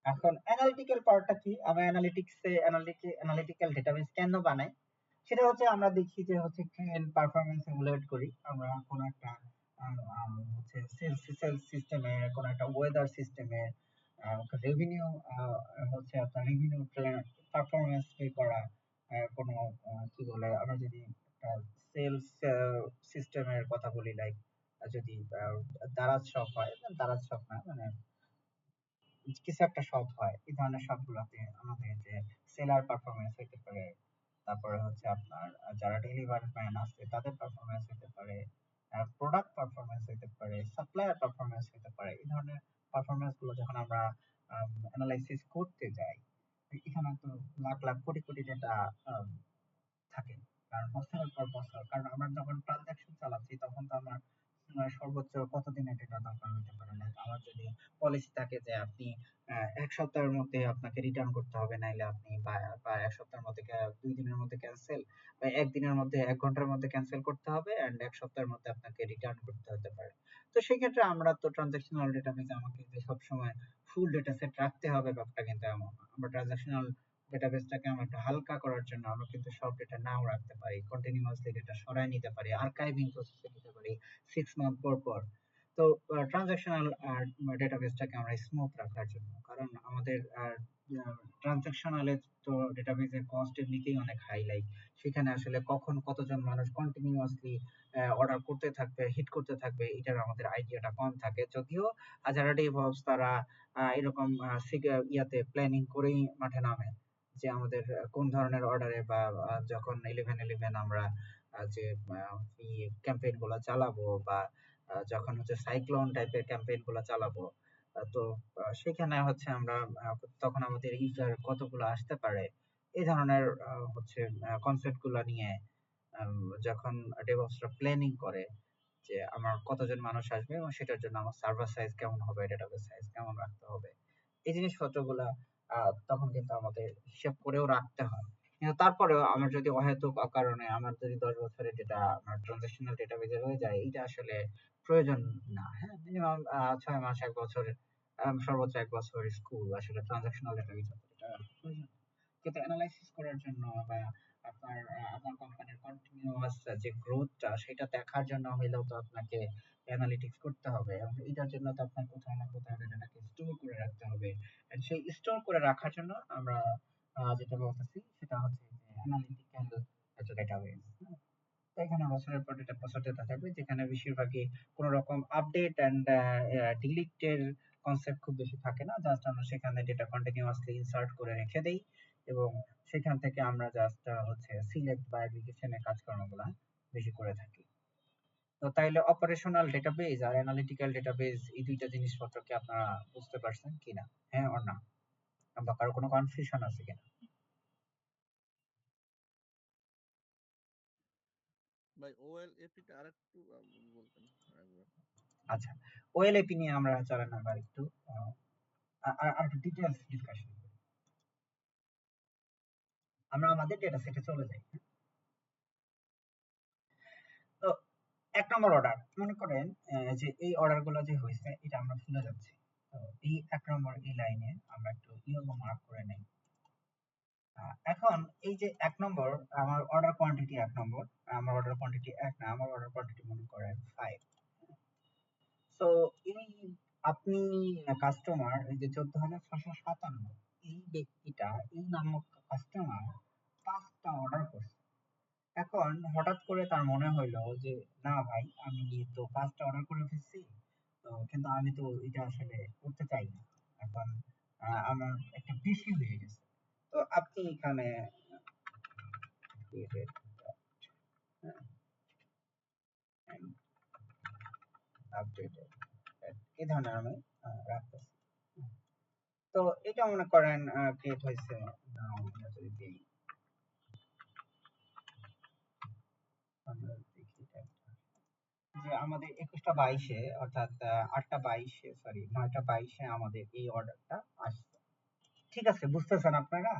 এখন অ্যানালিটিক্যাল পার্টটা কি? আমরা অ্যানালিটিক্সে অ্যানালিটিক্যাল ডেটাবেস কেন বানাই? সেটা হচ্ছে আমরা দেখি যে হচ্ছে ট্রেন্ড পারফরম্যান্স এমুলেট করি আমরা কোন একটা হচ্ছে সেলস সিস্টেমে, কোন একটা ওয়েদার সিস্টেমে রেভিনিউ, হচ্ছে আপনার রেভিনিউ ট্রেন্ড পারফরম্যান্স পে করা, কোনো কি বলে আমরা যদি সেলস সিস্টেমের কথা বলি, লাইক যদি দারাজ শপ হয়, দারাজ শপ না মানে কিছু একটা শপ হয়, এই ধরনের শপগুলোতে আমাদের যে সেলার পারফরমেন্স হতে পারে, তারপরে হচ্ছে আপনার যারা ডেলিভারি ম্যান আছে তাদের পারফরমেন্স হতে পারে, প্রোডাক্ট পারফরমেন্স হতে পারে, সাপ্লায়ার পারফরমেন্স হতে পারে, এই ধরনের পারফরমেন্স গুলো যখন আমরা অ্যানালাইসিস করতে যাই, এখানে তো লাখ লাখ কোটি কোটি ডেটা থাকে, কারণ বছরের পর বছর, কারণ আমরা যখন ট্রানজাকশন চালাচ্ছি তখন তো আমার সর্বোচ্চ কত দিনের ডেটা দরকার হতে পারে। লাইক আমার যদি পলিসি থাকে যে আপনি 1 সপ্তাহের মধ্যে আপনাকে রিটার্ন করতে হবে, নাইলে আপনি বা 1 সপ্তাহের মধ্যে 2 দিনের মধ্যে ক্যান্সেল, বা 1 দিনের মধ্যে 1 ঘন্টার মধ্যে ক্যান্সেল করতে হবে এন্ড 1 সপ্তাহের মধ্যে আপনাকে রিটার্ন করতে হতে পারে। তো সেই ক্ষেত্রে আমরা তো ট্রানজাকশনাল ডেটাবেজে আমাকে যে সবসময় ফুল ডেটা সেট রাখতে হবে ব্যাপারটা কিন্তু এমন না। আমরা ট্রানজাকশনাল ডেটাবেসটাকে আমরা একটু হালকা করার জন্য আমরা কিন্তু সব ডেটা নাও রাখতে পারি, কন্টিনিউয়াসলি ডেটা সরায় নিতে পারি, আর্কাইভিং প্রসেসে নিতে পারি 6 মান্থ পর পর। তো ট্রানজাকশনাল ডেটাবেসটাকে আমরা স্মুথ রাখার জন্য, কারণ আমাদের ট্রানজাকশনালে তো ডেটাবেসের কস্ট এমনিতেই অনেক হাই, লাইক সেখানে আসলে কখন কতজন মানুষ কন্টিনিউয়াসলি অর্ডার করতে থাকবে, হিট করতে থাকবে, এটার আমাদের আইডিয়াটা কম থাকে। যদিও যারা ডেভঅপস তারা এরকম ইয়াতে প্ল্যানিং করেই মাঠে নামে যে আমাদের কোন ধরনের অর্ডারে বা যখন 11/11 আমরা যে ক্যাম্পেইন গুলো চালাবো, বা যখন হচ্ছে সাইক্লোন টাইপের ক্যাম্পেইন গুলো চালাবো, তো সেখানে হচ্ছে আমরা তখন আমাদের ইউজার কতগুলো আসতে পারে এই ধরনের হচ্ছে কনসেপ্ট গুলো নিয়ে যখন ডেভঅপসরা প্ল্যানিং করে যে আমার কতজন মানুষ আসবে এবং সেটার জন্য আমার সার্ভার সাইজ কেমন হবে, ডেটাবেস সাইজ কেমন রাখতে হবে, এই জিনিসপত্রগুলা তখন কিন্তু আমাদের হিসাব করেও রাখতে হয়। কিন্তু তারপরেও আমার যদি অহেতুক অকারণে আমার যদি 10 বছরের ডেটা আমার ট্রানজাকশনাল ডেটাবেজে রয়ে যায়, এটা আসলে প্রয়োজন না। হ্যাঁ, মিনিমাম 6 মাস 1 বছর, সর্বোচ্চ 1 বছর স্কুল আসলে ট্রানজাকশনাল ডেটাবেজ প্রয়োজন। কিন্তু অ্যানালাইসিস করার জন্য বা আপনার কোম্পানির কন্টিনিউয়াস যে গ্রোথটা সেটা দেখার জন্য হইলেও তো আপনাকে অ্যানালিটিক্স করতে হবে এবং এটার জন্য তো আপনার কোথাও না কোথাও ডেটাটাকে স্টোর করে রাখতে হবে। And সেই স্টোর করে রাখার জন্য আমরা যেটা বলতেছি সেটা হচ্ছে যে অ্যানালিটিক্যাল একটা ডেটাবেস। তো এখানে বছরের পর বছর ডেটা থাকবে যেখানে বেশিরভাগই কোনো রকম আপডেট অ্যান্ড ডিলিটের কনসেপ্ট খুব বেশি থাকে না। জাস্ট আমরা সেখানে ডেটা কন্টিনিউয়াসলি ইনসার্ট করে রেখে দেই এবং সেখান থেকে আমরা জাস্ট হচ্ছে সিলেক্ট বা অ্যাগ্রিগেশনের কাজকর্মগুলো বেশি করে থাকি। তো তাইলে অপারেশনাল ডেটাবেজ আর অ্যানালিটিক্যাল ডেটাবেজ এই দুইটা জিনিসপত্র কি আপনারা বুঝতে পারছেন কিনা? হ্যাঁ অর না? বা কারো কোনো কনফিউশন আছে কিনা? ভাই ওএলএপি টা আরেকটু বলতেন আরেকবার। আচ্ছা, ওএলএপি নিয়ে আমরা চলেন আবার একটু আর একটু ডিটেইলস ডিসকাশন করি। আমরা আমাদের ডেটা সেটে চলে যাই। তো 1 নম্বর অর্ডার মনে করেন যে এই অর্ডার গুলো যে হয়েছে এটা আমরা ভুলে যাচ্ছি। তো এই 1 নম্বর এই লাইনে আমরা একটু ইয়েলো মার্ক করে নেই। এখন এই যে 1 নম্বর আমার অর্ডার কোয়ান্টিটি 1 নম্বর, আমার অর্ডার কোয়ান্টিটি 1 না, আমার অর্ডার কোয়ান্টিটি মনে করেন 5। তো এই আপনি কাস্টমার এই যে 14,657 এই ব্যক্তিটা এই নামক কাস্টমার 5টা অর্ডার করছে। এখন হঠাৎ করে তার মনে হইলো যে না ভাই আমি তো 5টা অর্ডার করে ফেলছি, তো কিন্তু আমি তো এটা আসলে করতে চাই না। এখন আমার একটা বেশি হয়ে গেছে। তো আপনি এখানে আপডেটেড এই ধরনের আমি রাখতেছি। তো এটা মনে করেন ক্রিয়েট হয়েছে আমরা যদি দিই, আমরা দেখি যে আমাদের 21টা 22-এ অর্থাৎ 8টা 22-এ সরি 9টা 22-এ আমাদের এই অর্ডারটা আসছে। ঠিক আছে, বুঝতেছেন আপনারা?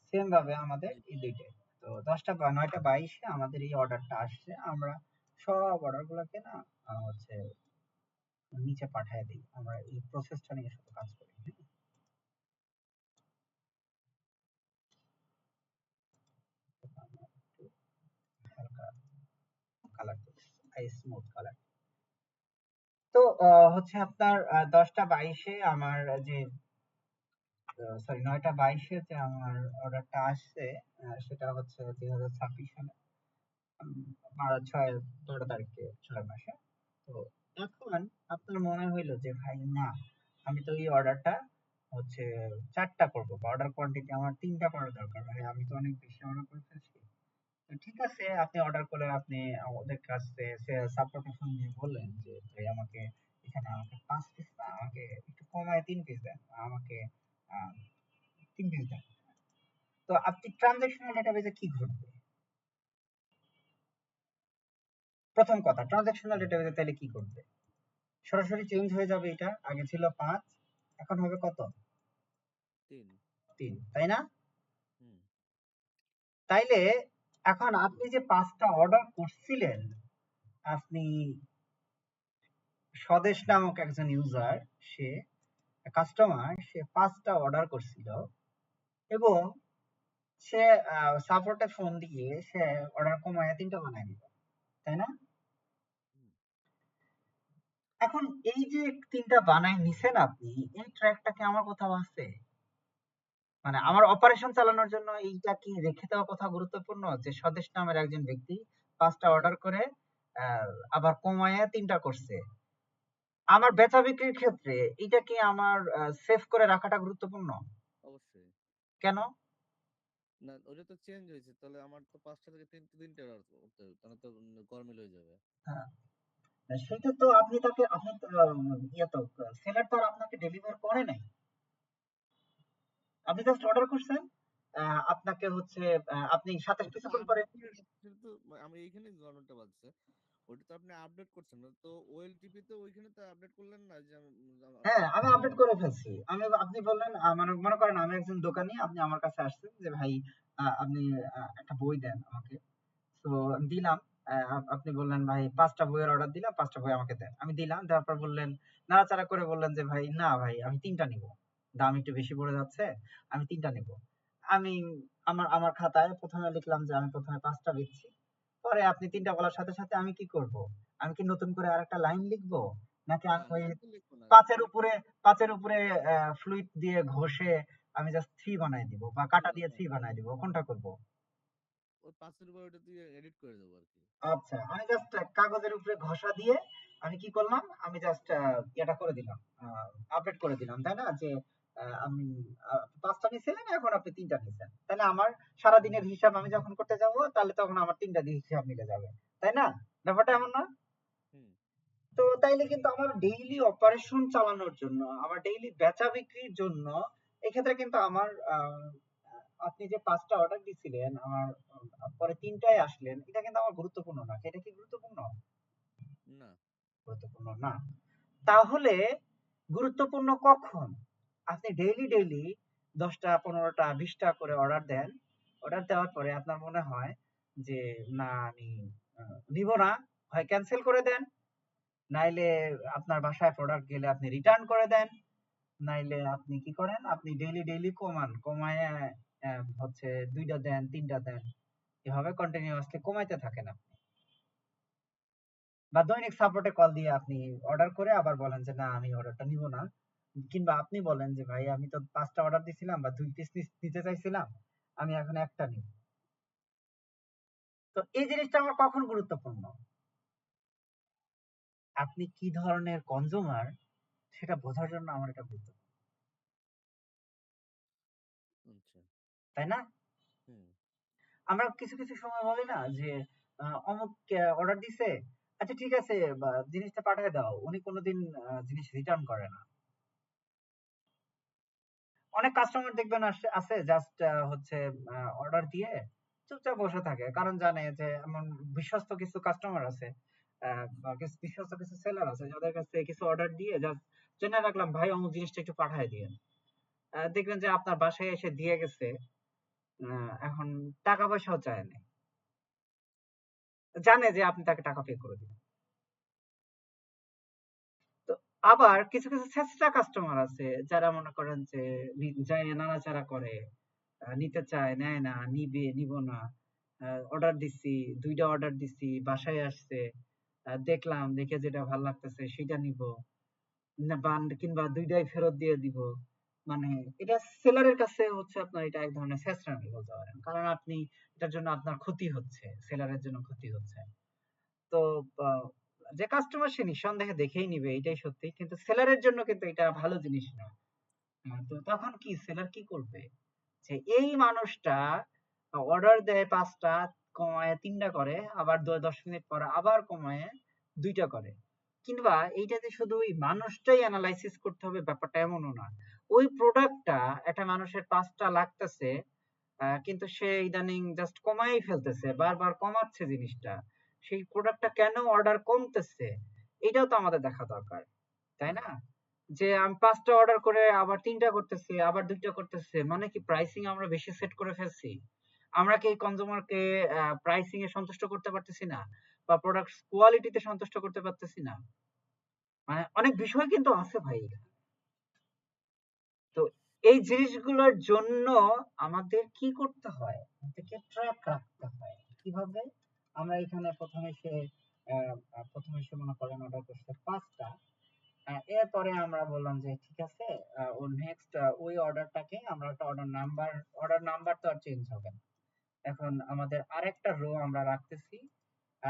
সেম ভাবে আমাদের জি এই দুইটাই। তো 9টা 22-এ আমাদের এই অর্ডারটা আসছে। আমরা সব অর্ডার গুলোকে না হচ্ছে নিচে পাঠিয়ে দিই। আমরা এই প্রসেসটা নিয়ে শুধু কাজ করি। আমরা একটু হালকা কালার করি, স্মুথ কালার। তো হচ্ছে আপনার 10টা 22-এ আমার যে সরি 9টা 22-এ যে আমার অর্ডারটা আসছে সেটা হচ্ছে 2026 সালে 12 তারিখে 6 মাসে। তো এখন আপনার মনে হইলো যে ভাই না আমি তো এই অর্ডারটা হচ্ছে 4টা করবো বা অর্ডার কোয়ান্টিটি আমার 3টা করার দরকার, ভাই আমি তো অনেক বেশি অর্ডার করে ফেলছি। তো ঠিক আছে, আপনি অর্ডার করে আপনি ওদের কাছে সাপোর্টে ফোন দিয়ে বললেন যে ভাই আমাকে এখানে আমাকে 5 পিস না আমাকে একটু কমায় 3 পিস দেন, আমাকে 3 পিস দেন। তো আপনি ট্রানজাকশনাল ডেটাবেজে কি ঘটবে? প্রথম কথা, ট্রানজাকশনাল ডেটাবেজে তাহলে কি ঘটবে? সরাসরি চেঞ্জ হয়ে যাবে। এটা আগে ছিল 5, এখন হবে কত? 3। 3, তাই না? হুম। তাইলে এখন আপনি যে 5টা অর্ডার করছিলেন, আপনি স্বদেশ নামক একজন ইউজার, সে কাস্টমার, সে 5টা অর্ডার করছিল এবং সে সাপোর্টে ফোন দিয়ে সে অর্ডার কমায় 3টা বানায় দিল, তাই না? হুম। এখন এই যে 3টা বানায় নিছেন আপনি, এই ট্র্যাকটা কি আমার কোথাও আছে? মানে আমার অপারেশন চালানোর জন্য এইটা কি রেখে দেওয়া কথা গুরুত্বপূর্ণ যে স্বদেশ নামের একজন ব্যক্তি 5টা অর্ডার করে আবার কমায় 3টা করছে। আমার বেচা বিক্রির ক্ষেত্রে এটা কি আমার সেভ করে রাখাটা গুরুত্বপূর্ণ? অবশ্যই। কেন? না ওটা তো চেঞ্জ হয়েছে, তাহলে আমার তো 5টা থেকে 3টে অর্ডার করতে হবে, তাহলে তো গরমিল হয়ে যাবে। হ্যাঁ, সেটা তো আপনি তাকে আপনি ইয়ে তো সেলার তো আর আপনাকে ডেলিভার করে নাই, আপনি জাস্ট অর্ডার করছেন। আপনাকে হচ্ছে আপনি সাথে ওটা তো কিছুক্ষণ পরে। আপডেট করে, সেটা তো আমি এইখানে গন্ডগোলটা বাজছে। ওটা তো আপনি আপডেট করছেন না তো, ওএলটিপি তো ওইখানে তো আপডেট করলেন না যে হ্যাঁ, আমি আপনার আপডেট করে ফেলছি। আপনি বললেন মানে মনে করেন আমি একজন দোকানি, আপনি আমার কাছে আসছেন যে ভাই আপনি একটা বই দেন আমাকে। তো আমি দিলাম। আপনি বললেন ভাই ৫টা বইয়ের অর্ডার দিলাম, ৫টা বই আমাকে দেন। আমি দিলাম, দেওয়ার পর বললেন, নাড়াচাড়া করে বললেন যে ভাই না ভাই আমি ৩টা নিবো। দাম একটু বেশি পড়ে যাচ্ছে, আমি ৩টা নিবো। আমি আমার আমার খাতায় ১ম এ লিখলাম যে আমি ১ম এ ৫টা দিচ্ছি। পরে আপনি ৩টা বলার সাথে, সাথে আমি কি করব? আমি কি নতুন করে আরেকটা লাইন লিখবো? নাকি না আমি ওই লাইন তো লিখবো না, ৫ এর খালি উপরে ৫ এর উপরে ফ্লুইড দিয়ে ঘষে আমি জাস্ট ৩ বানায় দিব বা কাঁটা দিয়ে ৩ বানায় দিব। কোনটা করব? ওই 5 এর উপর ওটা দিয়ে এডিট করে দেবো আর কি। আচ্ছা, আমি জাস্ট কাগজের উপরে ঘষা দিয়ে আমি কি করলাম? আমি জাস্ট ইয়েটা করে দিলাম। আপডেট করে দিলাম, তাই না? যে আমি ৫টা নিছিলেন, এখন আপনি ৩টা নিছেন। তাহলে আমার সারাদিনের হিসাব আমি যখন করতে যাব, তাহলে তখন আমার ৩টা দিয়ে হিসাব মিলে যাবে। তাই না? ব্যাপারটা এমন না? হুম। তো তাইলে কিন্তু আমার ডেইলি অপারেশন চালানোর জন্য, আমার ডেইলি বেচা বিক্রির জন্য এক্ষেত্রে কিন্তু আমার আপনি যে ৫টা অর্ডার দিছিলেন, আমার পরে ৩টায় আসলেন, এটা কিন্তু আমার গুরুত্বপূর্ণ না। এটা কি গুরুত্বপূর্ণ? না। গুরুত্বপূর্ণ না। তাহলে গুরুত্বপূর্ণ কখন? আপনি ডেইলি ডেইলি ১০টা ১৫টা ২০টা করে অর্ডার দেন। অর্ডার দেওয়ার পরে আপনার মনে হয় যে না আমি নিব না, হয় ক্যান্সেল করে দেন, নাইলে আপনার বাসায় প্রোডাক্ট গেলে আপনি রিটার্ন করে দেন, নাইলে আপনি কি করেন? আপনি ডেইলি ডেইলি কমান। কমায়ে হচ্ছে ২টা দেন, ৩টা দেন। এভাবে কন্টিনিউয়াসলি কমাইতে থাকেন আপনি। বা দৈনিক সাপোর্টে কল দিয়ে আপনি অর্ডার করে আবার বলেন যে না আমি অর্ডারটা নিব না। কিংবা আপনি বলেন যে ভাই আমি তো ৫টা অর্ডার দিছিলাম বা ২ পিস নিতে চাইছিলাম, আমি এখন ১টা নিব। তো এই জিনিসটা আমার কখন গুরুত্বপূর্ণ? আপনি কি ধরনের কনজিউমার সেটা বোঝার জন্য আমার এটা গুরুত্বপূর্ণ। আচ্ছা। তাই না? হুম। আমরা কিছু, কিছু সময় বলি না যে অমুক অর্ডার দিছে। আচ্ছা ঠিক আছে জিনিসটা পাঠায় দাও। উনি কোনদিন জিনিস রিটার্ন করে না। অনেক কাস্টমার দেখবেন আছে জাস্ট হচ্ছে অর্ডার দিয়ে চুপচাপ বসে থাকে। কারণ জানে যে এমন বিশ্বস্ত কিছু কাস্টমার আছে, বা কিছু বিশ্বস্ত কিছু সেলার আছে যাদের কাছে কিছু অর্ডার দিয়ে জাস্ট জেনে রাখলাম ভাই অমুক জিনিসটা একটু পাঠায় দিয়েন। দেখবেন যে আপনার বাসায় এসে দিয়ে গেছে। এখন টাকা পয়সাও চায় না। জানে যে আপনি তাকে টাকা পে করে দিবেন। তো আবার কিছু, কিছু ছেঁচড়া কাস্টমার আছে যারা মনে করেন যে যায় নাড়াচাড়া করে, নিতে চায়, নেয় না, নিবে, নিব না। অর্ডার দিছি, ২টা অর্ডার দিছি, বাসায় আসছে। দেখলাম, দেখে যেটা ভাল লাগতেছে সেটা নিব। না কিংবা ২টাই ফেরত দিয়ে দিব। মানে এটা সেলারের কাছে হচ্ছে আপনার এটা এক ধরনের ছেঁচড়ামি বলতে পারেন। কারণ আপনি এটার জন্য আপনার ক্ষতি হচ্ছে, সেলারের জন্য ক্ষতি হচ্ছে। তো আ যে কাস্টমার সে নিঃসন্দেহে দেখেই নিবে এটাই সত্যি। কিন্তু সেলারের জন্য কিন্তু এটা ভালো জিনিস না। তো তখন কি সেলার কি করবে? যে এই মানুষটা অর্ডার দেয় ৫টা, কমায় ৩টা করে, আবার ১০ মিনিট পরে আবার কমায় ২টা করে। কিংবা এইটা যে শুধু ওই মানুষটাই এনালাইসিস করতে হবে ব্যাপারটা এমনও না। ওই প্রোডাক্টটা একটা মানুষের ৫টা লাগতেছে, কিন্তু সে ইদানিং জাস্ট কমাই ফেলতেছে, বারবার কমাচ্ছে জিনিসটা। সেই প্রোডাক্টটা কেন অর্ডার কমতেছে? এটাও তো আমাদের দেখা দরকার। তাই না? যে আমি ৫টা অর্ডার করে আবার ৩টা করতেছি, আবার ২টা করতেছে। মানে কি প্রাইসিং আমরা বেশি সেট করে ফেলছি? আমরা কি কনজিউমারকে প্রাইসিং এ সন্তুষ্ট করতে পারতেছি না? বা প্রোডাক্টস কোয়ালিটি তে সন্তুষ্ট করতে পারতেছি না? মানে অনেক বিষয় কিন্তু আছে ভাই। তো এই জিনিসগুলোর জন্য আমাদের কি করতে হয়? আমাদেরকে ট্র্যাক রাখতে হয়। কিভাবে? আমরা এখানে ১ম এসে মনে করেন অর্ডার করছে ৫টা। এরপরে আমরা বললাম যে ঠিক আছে, ও নেক্সট ওই অর্ডারটাকে আমরা একটা অর্ডার নাম্বার তো আর চেঞ্জ হবে না। এখন আমাদের আরেকটা রো আমরা রাখতেছি।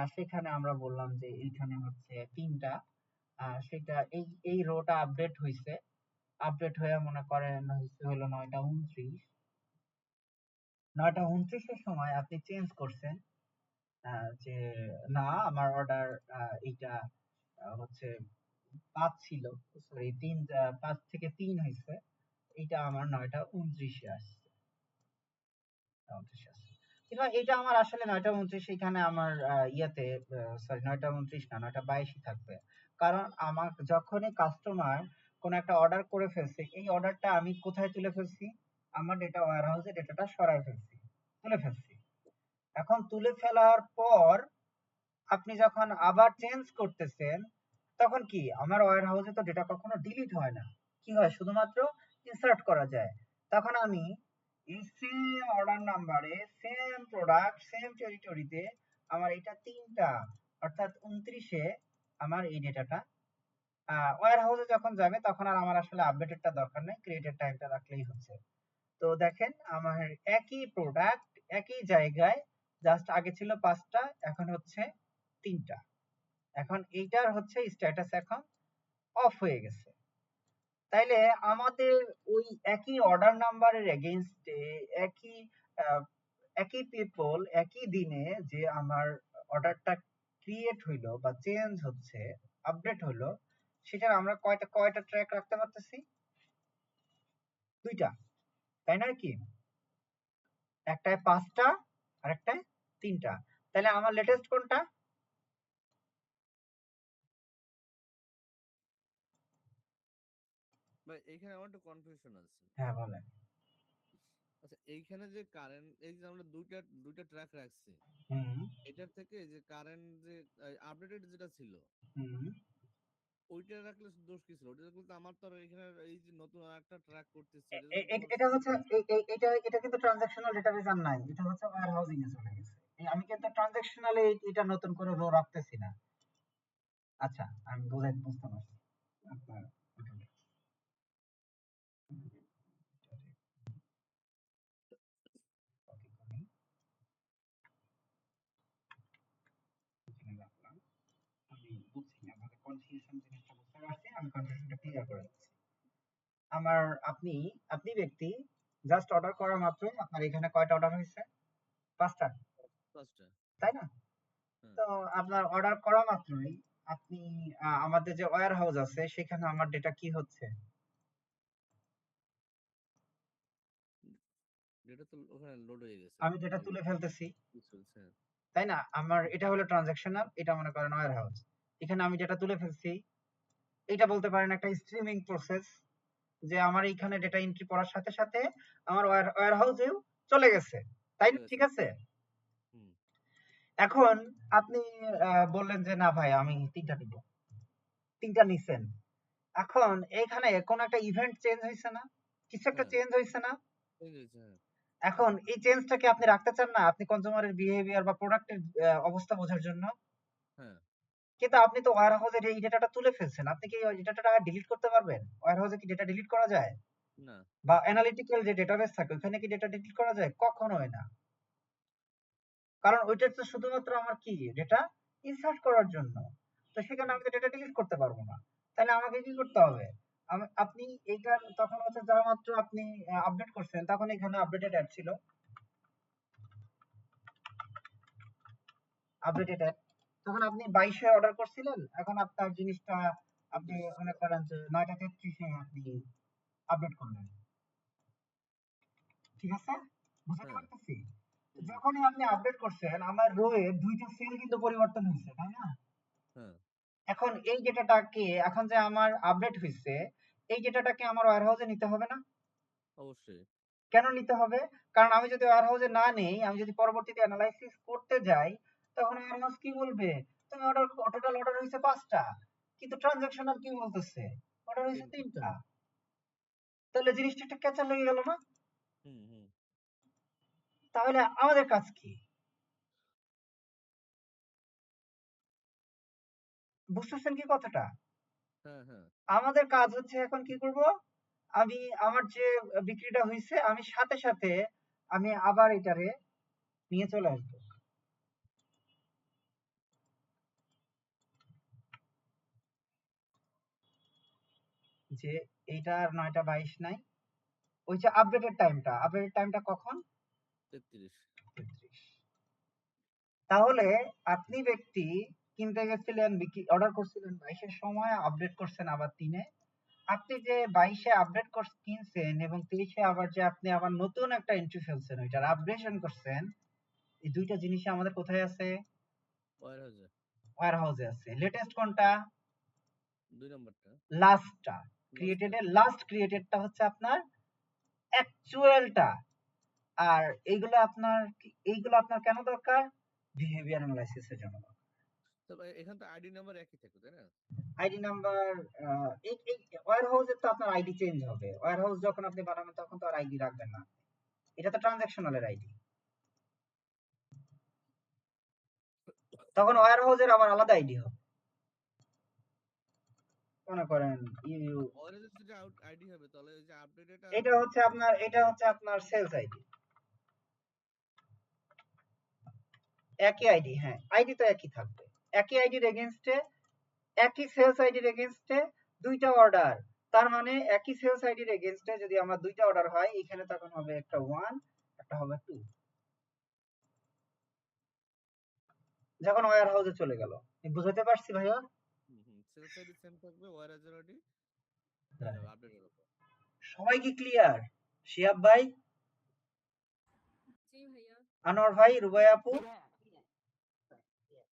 সেখানে আমরা বললাম যে এইখানে হচ্ছে ৩টা। সেটা এই রোটা আপডেট হইছে। আপডেট হয়ে মনে করেন হলো ৯টা ২৯। ৯টা ২৯ এর সময় আপনি চেঞ্জ করছেন যে না আমার অর্ডার এইটা হচ্ছে 5 ছিল, সরি 5 থেকে 3 হয়েছে, এটা আমার 9টা 29 আসছে, 29 আসছে। কিন্তু এটা আমার আসলে 9টা 29 এখানে আমার ইয়াতে, সরি 9টা 29 না, 9টা 22 থাকবে। কারণ আমার যখনই কাস্টমার কোন একটা অর্ডার করে ফেলছে, এই অর্ডারটা আমি কোথায় তুলে ফেলছি? আমার ডেটা ওয়্যার হাউসে ডেটাটা সরায় ফেলছি, তুলে ফেলছি। এখন তুলে ফেলার পর আপনি যখন আবার চেঞ্জ করতেছেন, তখন কি আমার ওয়্যার হাউসে তো ডেটা কখনো ডিলিট হয় না, কি হয় শুধুমাত্র ইনসার্ট করা যায়। তখন আমি এই সেম অর্ডার নাম্বারে, সেম প্রোডাক্ট, সেম টেরিটরিতে আমার এটা 3টা অর্থাৎ 29-এ আমার এই ডেটাটা ওয়্যার হাউসে যখন যাবে তখন আর আমার আসলে আপডেটেরটা দরকার নেই, ক্রিয়েটেড টাইমটা রাখলেই হচ্ছে। তো দেখেন আমার একই প্রোডাক্ট একই জায়গায়, জাস্ট আগে ছিল 5টা, এখন হচ্ছে 3টা। এখন এইটার হচ্ছে স্ট্যাটাস এখন অফ হয়ে গেছে। তাইলে আমাদের ওই একই অর্ডার নাম্বারের এগেইনস্টে একই একই পিপল একই দিনে যে আমার অর্ডারটা ক্রিয়েট হইলো বা চেঞ্জ হচ্ছে, আপডেট হলো, সেটার আমরা কয়টা কয়টা ট্র্যাক রাখতে পারতেছি? 2টা, তাই নয় কি? একটায় 5টা আর একটায় 3টা। তাহলে আমার লেটেস্ট কোনটা? ভাই এইখানে আমার একটু কনফিউশন আছে। হ্যাঁ বলেন। আচ্ছা এইখানে যে কারেন্ট, এই যে আমরা দুইটা ট্র্যাক রাখছি, হুম এটার থেকে যে কারেন্ট যে আপডেটেড যেটা ছিল হুম ওইটা রাখলে দোষ কি ছিল? ওইটা কিন্তু আমার তো আর এখানে এই যে নতুন আরেকটা ট্র্যাক করতেছি, এ- এটা তো এ- এ- তোমার এটা সেম হচ্ছে কাজ। এটা এটা কিন্তু ট্রানজাকশনাল ডেটাবেজ আর নাই, এটা হচ্ছে ওয়্যার হাউজিং এ চলে গেছে। আমি কিন্তু ট্রানজাকশনালে এটা নতুন করে রো রাখতেছি না। আচ্ছা আমি বুঝতে পারছি আপনার ওটাতে। copy করে এখানে রাখলাম। আমি বুঝছি না, আপনাদের কনফিউশন জিনিসটা বুঝতে পারছি, আমি কনফিউশনটা ক্লিয়ার করে দিচ্ছি। আমার আপনি আপনি ব্যক্তি জাস্ট অর্ডার করা মাত্রই আপনার এখানে কয়টা অর্ডার হয়েছে? 5টা, ফার্স্টটা। তাই না? হ্যাঁ, তো আপনার অর্ডার করা মাত্রই আপনি আমাদের যে ওয়্যার হাউস আছে সেখানে আমার ডেটা কি হচ্ছে? ডেটা তো ওখানে লোড হয়ে গেছে আমি ডেটা অলরেডি। তুলে ফেলতেছি, কি চলছে? তাই না? আমার এটা হলো ট্রানজাকশনাল, এটা মনে করেন ওয়্যার হাউস। এখানে আমি ডেটা তুলে ফেলছি, এটা বলতে পারেন একটা স্ট্রিমিং প্রসেস, যে আমার এইখানে ডেটা এন্ট্রি পড়ার সাথে সাথে আমার ওয়্যার হাউসেও চলে গেছে, তাই চলে না? গেছে। ঠিক আছে। হুম। এখন আপনি বললেন যে না ভাই আমি 3টা দিব, 3টা নিছেন। এখন এইখানে কোন একটা ইভেন্ট চেঞ্জ হয়েছে না, কিছু একটা হ্যাঁ, চেঞ্জ হয়েছে না? চেঞ্জ হয়েছে। হ্যাঁ, এখন এই চেঞ্জটাকে আপনি রাখতে চান না আপনি কনজিউমারের বিহেভিয়ার বা প্রোডাক্টের অবস্থা বোঝার জন্য? হ্যাঁ। কিন্তু আপনি তো ওয়্যার হাউসের এই ডেটাটা তুলে ফেলছেন, আপনি কি এই ডেটাটা ডিলিট করতে পারবেন? ওয়্যার হাউসে কি ডেটা ডিলিট করা যায়? না। বা অ্যানালিটিক্যাল যে ডেটাবেস থাকে ওখানে কি ডেটা ডিলিট করা যায়? কখনোই না। কারণ ওইটা তো শুধুমাত্র আমার কি ডেটা ইনসার্ট করার জন্য, তো সেখানে হুম। আমি তো ডেটা ডিলিট করতে পারবো না। তাহলে আমাকে কি করতে হবে? আপনি এইটার তখন হচ্ছে যা মাত্র আপনি আপডেট করছেন তখন এখানে আপডেটেড অ্যাড ছিল, আপডেটেড অ্যাড, তখন আপনি 22-এ অর্ডার করছিলেন, এখন আপনার জিনিসটা আপনি 29 মনে করেন যে 9টা 33-এ আপনি আপডেট করলেন, ঠিক আছে? বুঝতে হ্যাঁ। পারতেছি? তো হুম। যখনই আপনি আপডেট করছেন আমার রোয়ে 2টা সেল কিন্তু পরিবর্তন হয়েছে, তাই না? হ্যাঁ, এখন এই ডেটাটাকে এখন যে আমার আপডেট হয়েছে এই ডেটাটাকে আমার ওয়্যার হাউসে নিতে হবে না? অবশ্যই। কেন নিতে হবে? কারণ আমি যদি ওয়্যার হাউসে না নেই, আমি যদি পরবর্তীতে অ্যানালাইসিস করতে যাই, তখন ওয়্যার হাউস কি বলবে? তুমি টোটাল অর্ডার হয়েছে 5টা, কিন্তু ট্রানজাকশনাল কি বলতেছে? অর্ডার হয়েছে 3টা। 3টা। তাহলে জিনিসটা একটা ক্যাচাল লেগে গেল না? হুম, হুম। তাহলে আমাদের কাজ কি? বুঝতেছেন কি কথাটা? হ্যাঁ, হ্যাঁ। আমাদের কাজ হচ্ছে এখন কি করব? আমি আমার যে বিক্রিটা হয়েছে আমি সাথে সাথে আমি আবার এটারে নিয়ে চলে আসবো, যে এইটা আর 9টা 22 নাই, ওই যে আপডেটেড টাইমটা কখন? 33। 33। তাহলে আপনি ব্যক্তি কিনতে গেছিলেন, অর্ডার করছিলেন 22-এর সময়, আপডেট করছেন আবার 3-এ। আপনি যে 22-এ আপডেট কিনছেন এবং 23-এ আবার যে আপনি আবার নতুন একটা এন্ট্রি ফেলছেন, ওইটার আপডেশন করছেন, এই দুইটা জিনিসই আমাদের কোথায় আছে? ওয়্যারহাউসে ওয়্যার হাউসে আছে। লেটেস্ট কোনটা? 2 নম্বরটা লাস্টটা। লাস্টটা। লাস্ট ক্রিয়েটেডটা হচ্ছে আপনার অ্যাকচুয়ালটা। আর এইগুলো আপনার কেন দরকার? বিহেভিয়ার অ্যানালাইসিসের জন্য। তবে এখানে তো আইডি নাম্বার একই থাকে তাই না? আইডি নাম্বার, এই ওয়্যার হাউসে তো আপনার আইডি চেঞ্জ হবে। ওয়্যার হাউস যখন আপনি বানাবেন তখন তো আর আইডি রাখবেন না। এটা তো ট্রানজাকশনালের আইডি। তখন ওয়্যার হাউসের আবার আলাদা আইডি হবে। মনে করেন ওয়্যারহাউসে যেটা আইডি হবে তাহলে ওই যে আপডেটেড এটা হচ্ছে আপনার সেলস আইডি। একই আইডি, হ্যাঁ, আইডি তো একই থাকবে। একই আইডির এগেইনস্টে, একই সেলস আইডির এগেইনস্টে দুইটা অর্ডার। তার মানে একই সেলস আইডির এগেইনস্টে যদি আমার দুইটা অর্ডার হয়, এখানে তখন হবে একটা 1, একটা হবে 2। যখন ওয়্যার হাউসে চলে গেল, বুঝাতে পারছি ভাইয়া? সেলস আইডি সেম থাকবে, ওয়্যারহাউসের আইডি হ্যাঁ। আপডেটের উপর। সবাই কি ক্লিয়ার? শিহাব ভাই, জি ভাইয়া। আনোয়ার ভাই, রুবাই আপু? জি ভাইয়া, clear, clear।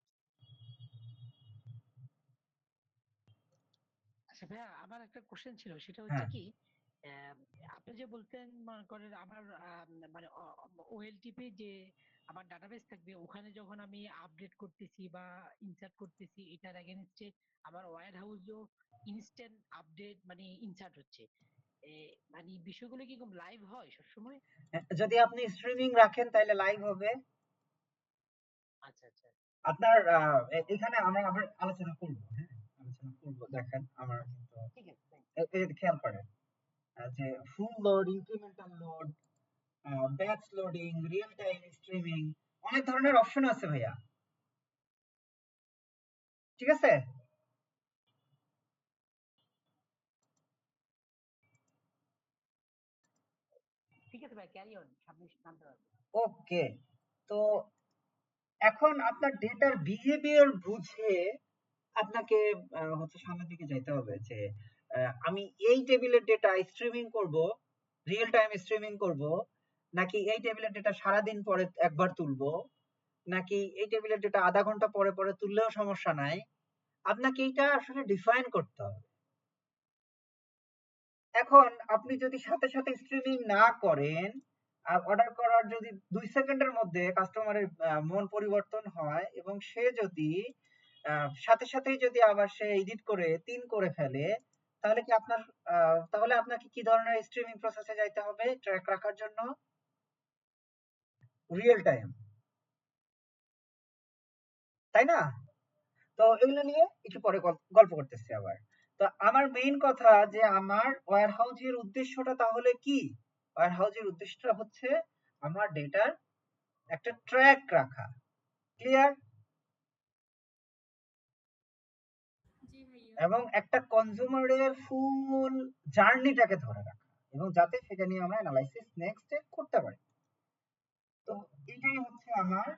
আচ্ছা ভাইয়া, আমার একটা কোশ্চেন ছিল, সেটা হচ্ছে হ্যাঁ, কি, আহ, আপনি যে বলতেন মনে করেন আমার মানে ওএলটিপি যে আমার ডাটাবেস থাকবে, ওখানে যখন আমি আপডেট করতেছি বা ইনসার্ট করতেছি, এটার এগেনস্টে আমার ওয়্যার হাউসও ইনস্ট্যান্ট আপডেট মানে ইনসার্ট হচ্ছে। মানে বিষয়গুলো কি লাইভ হয় সবসময়? যদি আপনি স্ট্রিমিং রাখেন তাহলে লাইভ হবে। আচ্ছা আচ্ছা, আপনার এখানে আমরা আবার আলোচনা করব, হ্যাঁ, আলোচনা করব। দেখেন আমার কিন্তু ঠিক আছে, thank এই যে খেয়াল করেন যে full load, incremental load, batch loading, real time streaming, অনেক ধরনের অপশন আছে ভাইয়া। ঠিক আছে? ঠিক আছে ভাই, ক্যারি অন, সামনে নামতে পারবো। ওকে। তো এখন আপনার ডেটার বিহেভিয়ার বুঝে আপনাকে হচ্ছে সামনের দিকে যাইতে হবে যে আমি এই টেবিলের ডেটা স্ট্রিমিং করব, রিয়েল টাইম স্ট্রিমিং করব, নাকি এই টেবিলের ডেটা সারাদিন পরে একবার তুলবো, নাকি এই টেবিলের ডেটা আধা ঘন্টা পরে পরে তুললেও সমস্যা নাই। আপনাকে এইটা আসলে ডিফাইন করতে হবে। এখন আপনি যদি সাথে সাথে স্ট্রিমিং না করেন, আর অর্ডার করার যদি 2 সেকেন্ডের মধ্যে কাস্টমারের মন পরিবর্তন হয় এবং সে যদি সাথে সাথেই যদি আবার সে এডিট করে 3 করে ফেলে, তাহলে কি তাহলে আপনাকে কি ধরনের স্ট্রিমিং প্রসেসে যাইতে হবে ট্র্যাক রাখার জন্য? রিয়েল টাইম, তাই না? তো এগুলো নিয়ে একটু পরে গল্প করতেছি আবার। তো আমার মেইন কথা যে আমার ওয়্যার হাউসের উদ্দেশ্যটা তাহলে কি? ওয়্যার হাউসের উদ্দেশ্যটা হচ্ছে আমার ডেটার একটা ট্র্যাক রাখা। ক্লিয়ার? জি ভাইয়া। এবং একটা কনজিউমারের ফুল জার্নিটাকে ধরে রাখা, এবং যাতে সেটা নিয়ে আমরা অ্যানালাইসিস নেক্সট করতে পারি। তো এটাই হচ্ছে আমার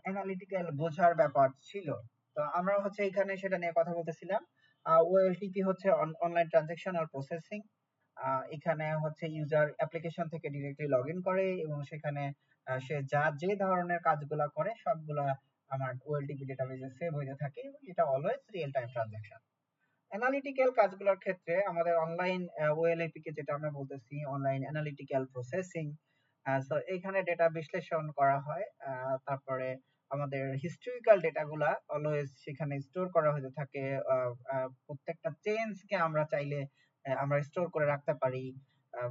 অ্যানালিটিক্যাল বোঝার ব্যাপার ছিল। তো আমরা হচ্ছে এখানে সেটা নিয়ে কথা বলতেছিলাম। ওএলটিপি হচ্ছে অনলাইন ট্রানজাকশনাল প্রসেসিং। এখানে হচ্ছে ইউজার অ্যাপ্লিকেশন থেকে ডিরেক্টলি লগ ইন করে এবং সেখানে সে যে ধরনের কাজগুলা করে সবগুলা আমার ওএলটিপি ডেটাবেজে সেভ হয়ে থাকে এবং এটা always real time transaction. Analytical কাজগুলোর ক্ষেত্রে আমাদের অনলাইন ওএলএপি কে যেটা আমরা বলতেছি অনলাইন অ্যানালিটিক্যাল প্রসেসিং। সো এখানে ডেটা বিশ্লেষণ করা হয়। তারপরে আমাদের হিস্টোরিক্যাল ডেটাগুলা অলওয়েজ সেখানে স্টোর করা হতে থাকে। প্রত্যেকটা চেঞ্জকে আমরা চাইলে আমরা স্টোর করে রাখতে পারি,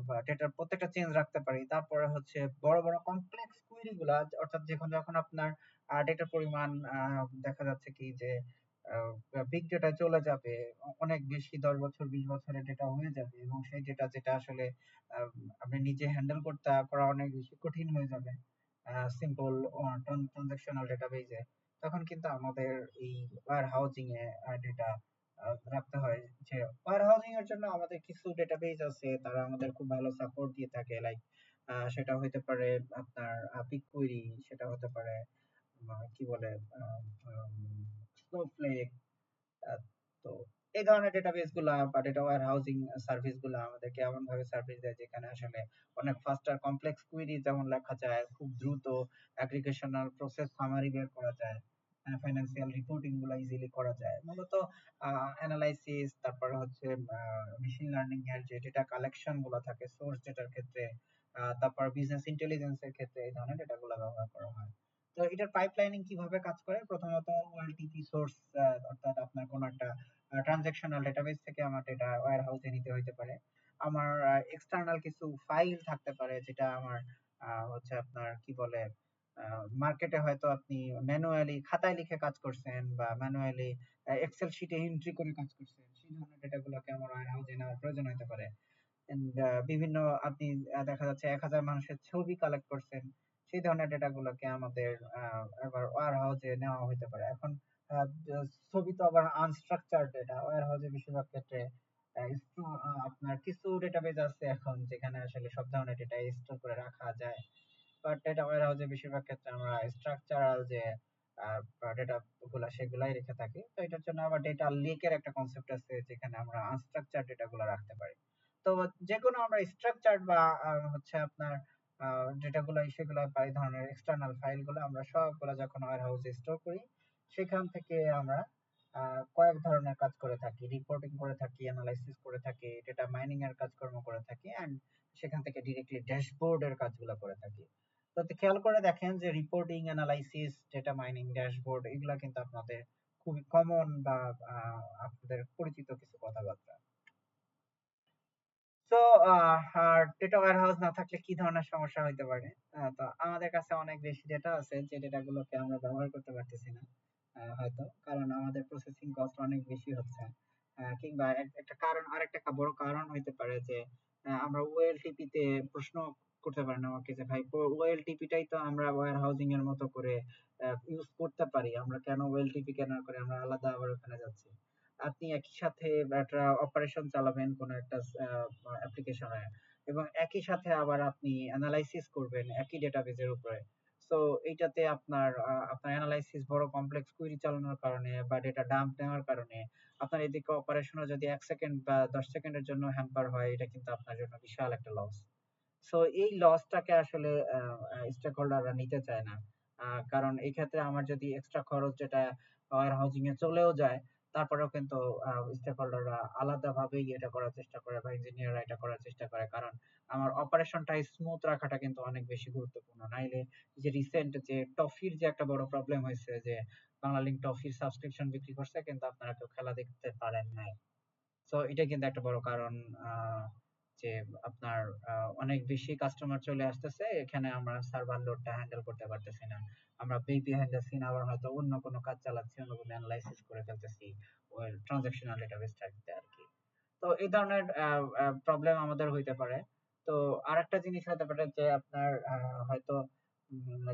বা ডেটার প্রত্যেকটা চেঞ্জ রাখতে পারি। তারপরে হচ্ছে বড় বড় কমপ্লেক্স কুয়েরি গুলা, অর্থাৎ যখন আপনার ডেটার পরিমাণ দেখা যাচ্ছে কি যে বিগ ডেটা চলে যাবে, অনেক বেশি 10 বছর 20 বছরের ডেটা হয়ে যাবে এবং সেই ডেটা যেটা আসলে আহ, আপনি নিজে হ্যান্ডেল করা অনেক বেশি কঠিন হয়ে যাবে সিম্পল ট্রানজাকশনাল ডেটাবেজে। তখন কিন্তু আমাদের এই ওয়্যার হাউজিং এ ডেটা রাখতে হয়। যে ওয়্যার হাউজিং এর জন্য আমাদের কিছু ডেটাবেজ আছে, তারা আমাদের খুব ভালো সাপোর্ট দিয়ে থাকে। লাইক সেটা হতে পারে আপনার বিগকুয়েরি, সেটা হতে পারে কি বলে স্নোফ্লেক। তো এই ধরনের ডেটাবেস গুলা বা ডেটা ওয়্যার হাউজিং সার্ভিস গুলা আমাদেরকে এমন ভাবে সার্ভিস দেয় যেখানে আসলে অনেক ফাস্টার কমপ্লেক্স কুইরি যেমন লেখা যায়, খুব দ্রুত অ্যাগ্রিগেশনাল প্রসেস সামারি বের করা যায়, ফাইন্যান্সিয়াল রিপোর্টিং গুলা ইজিলি করা যায়। মূলত অ্যানালাইসিস, তারপরে হচ্ছে মেশিন লার্নিং এর যে ডেটা কালেকশন গুলো থাকে সোর্স ডেটার ক্ষেত্রে, তারপর বিজনেস ইন্টেলিজেন্স এর ক্ষেত্রে এই ধরনের ডেটা গুলো ব্যবহার করা হয়। তো এটার পাইপলাইনিং কিভাবে কাজ করে? প্রথমত ওএলটিপি সোর্স, অর্থাৎ আপনার কোন একটা ট্রানজাকশনাল ডেটাবেস থেকে আমার ডেটা ওয়্যার হাউসে নিতে হইতে পারে। আমার এক্সটার্নাল কিছু ফাইল থাকতে পারে যেটা আমার হচ্ছে আপনার কি বলে, মার্কেটে হয়তো আপনি ম্যানুয়ালি খাতায় লিখে কাজ করছেন বা ম্যানুয়ালি এক্সেল শিটে এন্ট্রি করে কাজ করছেন, সেই ধরনের ডেটাগুলোকে আমার ওয়্যার হাউসে নেওয়ার প্রয়োজন হতে পারে। বিভিন্ন আপনি দেখা যাচ্ছে 1000 মানুষের ছবি কালেক্ট করছেন, সেই ধরনের ডেটা গুলোকে আমাদের আবার ওয়্যার হাউসে নেওয়া হতে পারে। এখন ছবি তো আবার আনস্ট্রাকচার ডেটা, ওয়্যার হাউসে বেশিরভাগ ক্ষেত্রে আপনার কিছু ডেটাবেজ আছে এখন যেখানে আসলে সব ধরনের ডেটা স্টোর করে রাখা যায়, বাট ডেটা ওয়্যার হাউসে বেশিরভাগ ক্ষেত্রে আমরা স্ট্রাকচারাল যে ডেটা গুলা সেগুলাই রেখে থাকি। তো এটার জন্য আবার ডেটা লেকের একটা কনসেপ্ট আছে যেখানে আমরা আনস্ট্রাকচার ডেটা গুলা রাখতে পারি। তো যে কোনো আমরা স্ট্রাকচার্ড বা হচ্ছে আপনার ডেটাগুলো সেগুলো বা এই ধরনের এক্সটার্নাল ফাইলগুলো আমরা সবগুলো যখন ওয়্যার হাউসে স্টোর করি, সেখান থেকে আমরা কয়েক ধরনের কাজ করে থাকি, রিপোর্টিং করে থাকি, অ্যানালাইসিস করে থাকি, ডেটা মাইনিং এর কাজকর্ম করে থাকি, এন্ড সেখান থেকে ডিরেক্টলি ড্যাশবোর্ড এর কাজগুলো করে থাকি। তো খেয়াল করে দেখেন যে reporting, analysis, data mining, dashboard এগুলা কিন্তু আপনাদের খুবই কমন বা আপনাদের পরিচিত কিছু কথাবার্তা। তো আর ডেটা ওয়্যারহাউস না থাকলে কি ধরনের সমস্যা হইতে পারে? তো আমাদের কাছে অনেক বেশি ডেটা আছে যে ডেটাগুলোকে আমরা ব্যবহার করতে পারতেছি না, হয়তো কারণ আমাদের প্রসেসিং কস্ট অনেক বেশি হচ্ছে। কিংবা একটা কারণ, আরেকটা বড় কারণ হইতে পারে যে আমরা ওএলটিপি তে প্রশ্ন করতে পারেন আমাকে যে ভাই ওএলটিপি টাই তো আমরা ওয়্যার হাউজিং এর মতো করে ইউজ করতে পারি, আমরা কেন ওএলটিপি কেন করে আমরা আলাদা আবার ওখানে যাচ্ছি? আপনি একই সাথে একটা অপারেশন চালাবেন কোন একটা অ্যাপ্লিকেশনে, এবং একই সাথে আবার আপনি অ্যানালাইসিস করবেন একই ডেটাবেজের উপরে। সো এইটাতে আপনার অ্যানালাইসিস বড় কমপ্লেক্স কুইরি চালানোর কারণে বা ডেটা ডাম্প নেওয়ার কারণে আপনার এদিকে অপারেশনও যদি 1 সেকেন্ড বা 10 সেকেন্ডের জন্য হ্যাম্পার হয়, এটা কিন্তু আপনার জন্য বিশাল একটা লস। সো এই লসটাকে আসলে স্টেক হোল্ডাররা নিতে চায় না। কারণ এই ক্ষেত্রে আমার যদি এক্সট্রা খরচ যেটা ওয়্যার হাউজিং এ চলেও যায়, তারপরেও কিন্তু স্টেক হোল্ডাররা আলাদাভাবেই এটা করার চেষ্টা করে বা ইঞ্জিনিয়াররা এটা করার চেষ্টা করে, কারণ আমার অপারেশনটা স্মুথ রাখাটা কিন্তু অনেক বেশি গুরুত্বপূর্ণ। নাইলে যে রিসেন্ট যে টফির যে একটা বড় প্রবলেম হয়েছে যে বাংলালিংক টফির সাবস্ক্রিপশন বিক্রি করছে কিন্তু আপনারা কেউ খেলা দেখতে পারেন নাই। সো এটা কিন্তু একটা বড় কারণ, আহ, যে আপনার অনেক বেশি কাস্টমার চলে আসতেছে, এখানে আমরা সার্ভার লোডটা হ্যান্ডেল করতে পারতেছি না, আমরা বিহাইন্ড দ্য সিন আবার হয়তো অন্য কোনো কাজ চালাচ্ছি, অন্য কোনো অ্যানালাইসিস করে ফেলতেছি ওই ট্রানজাকশনাল ডেটাবেসটাতে আর কি। তো এই ধরনের প্রবলেম আমাদের হইতে পারে। তো আরেকটা জিনিস হতে পারে যে আপনার হয়তো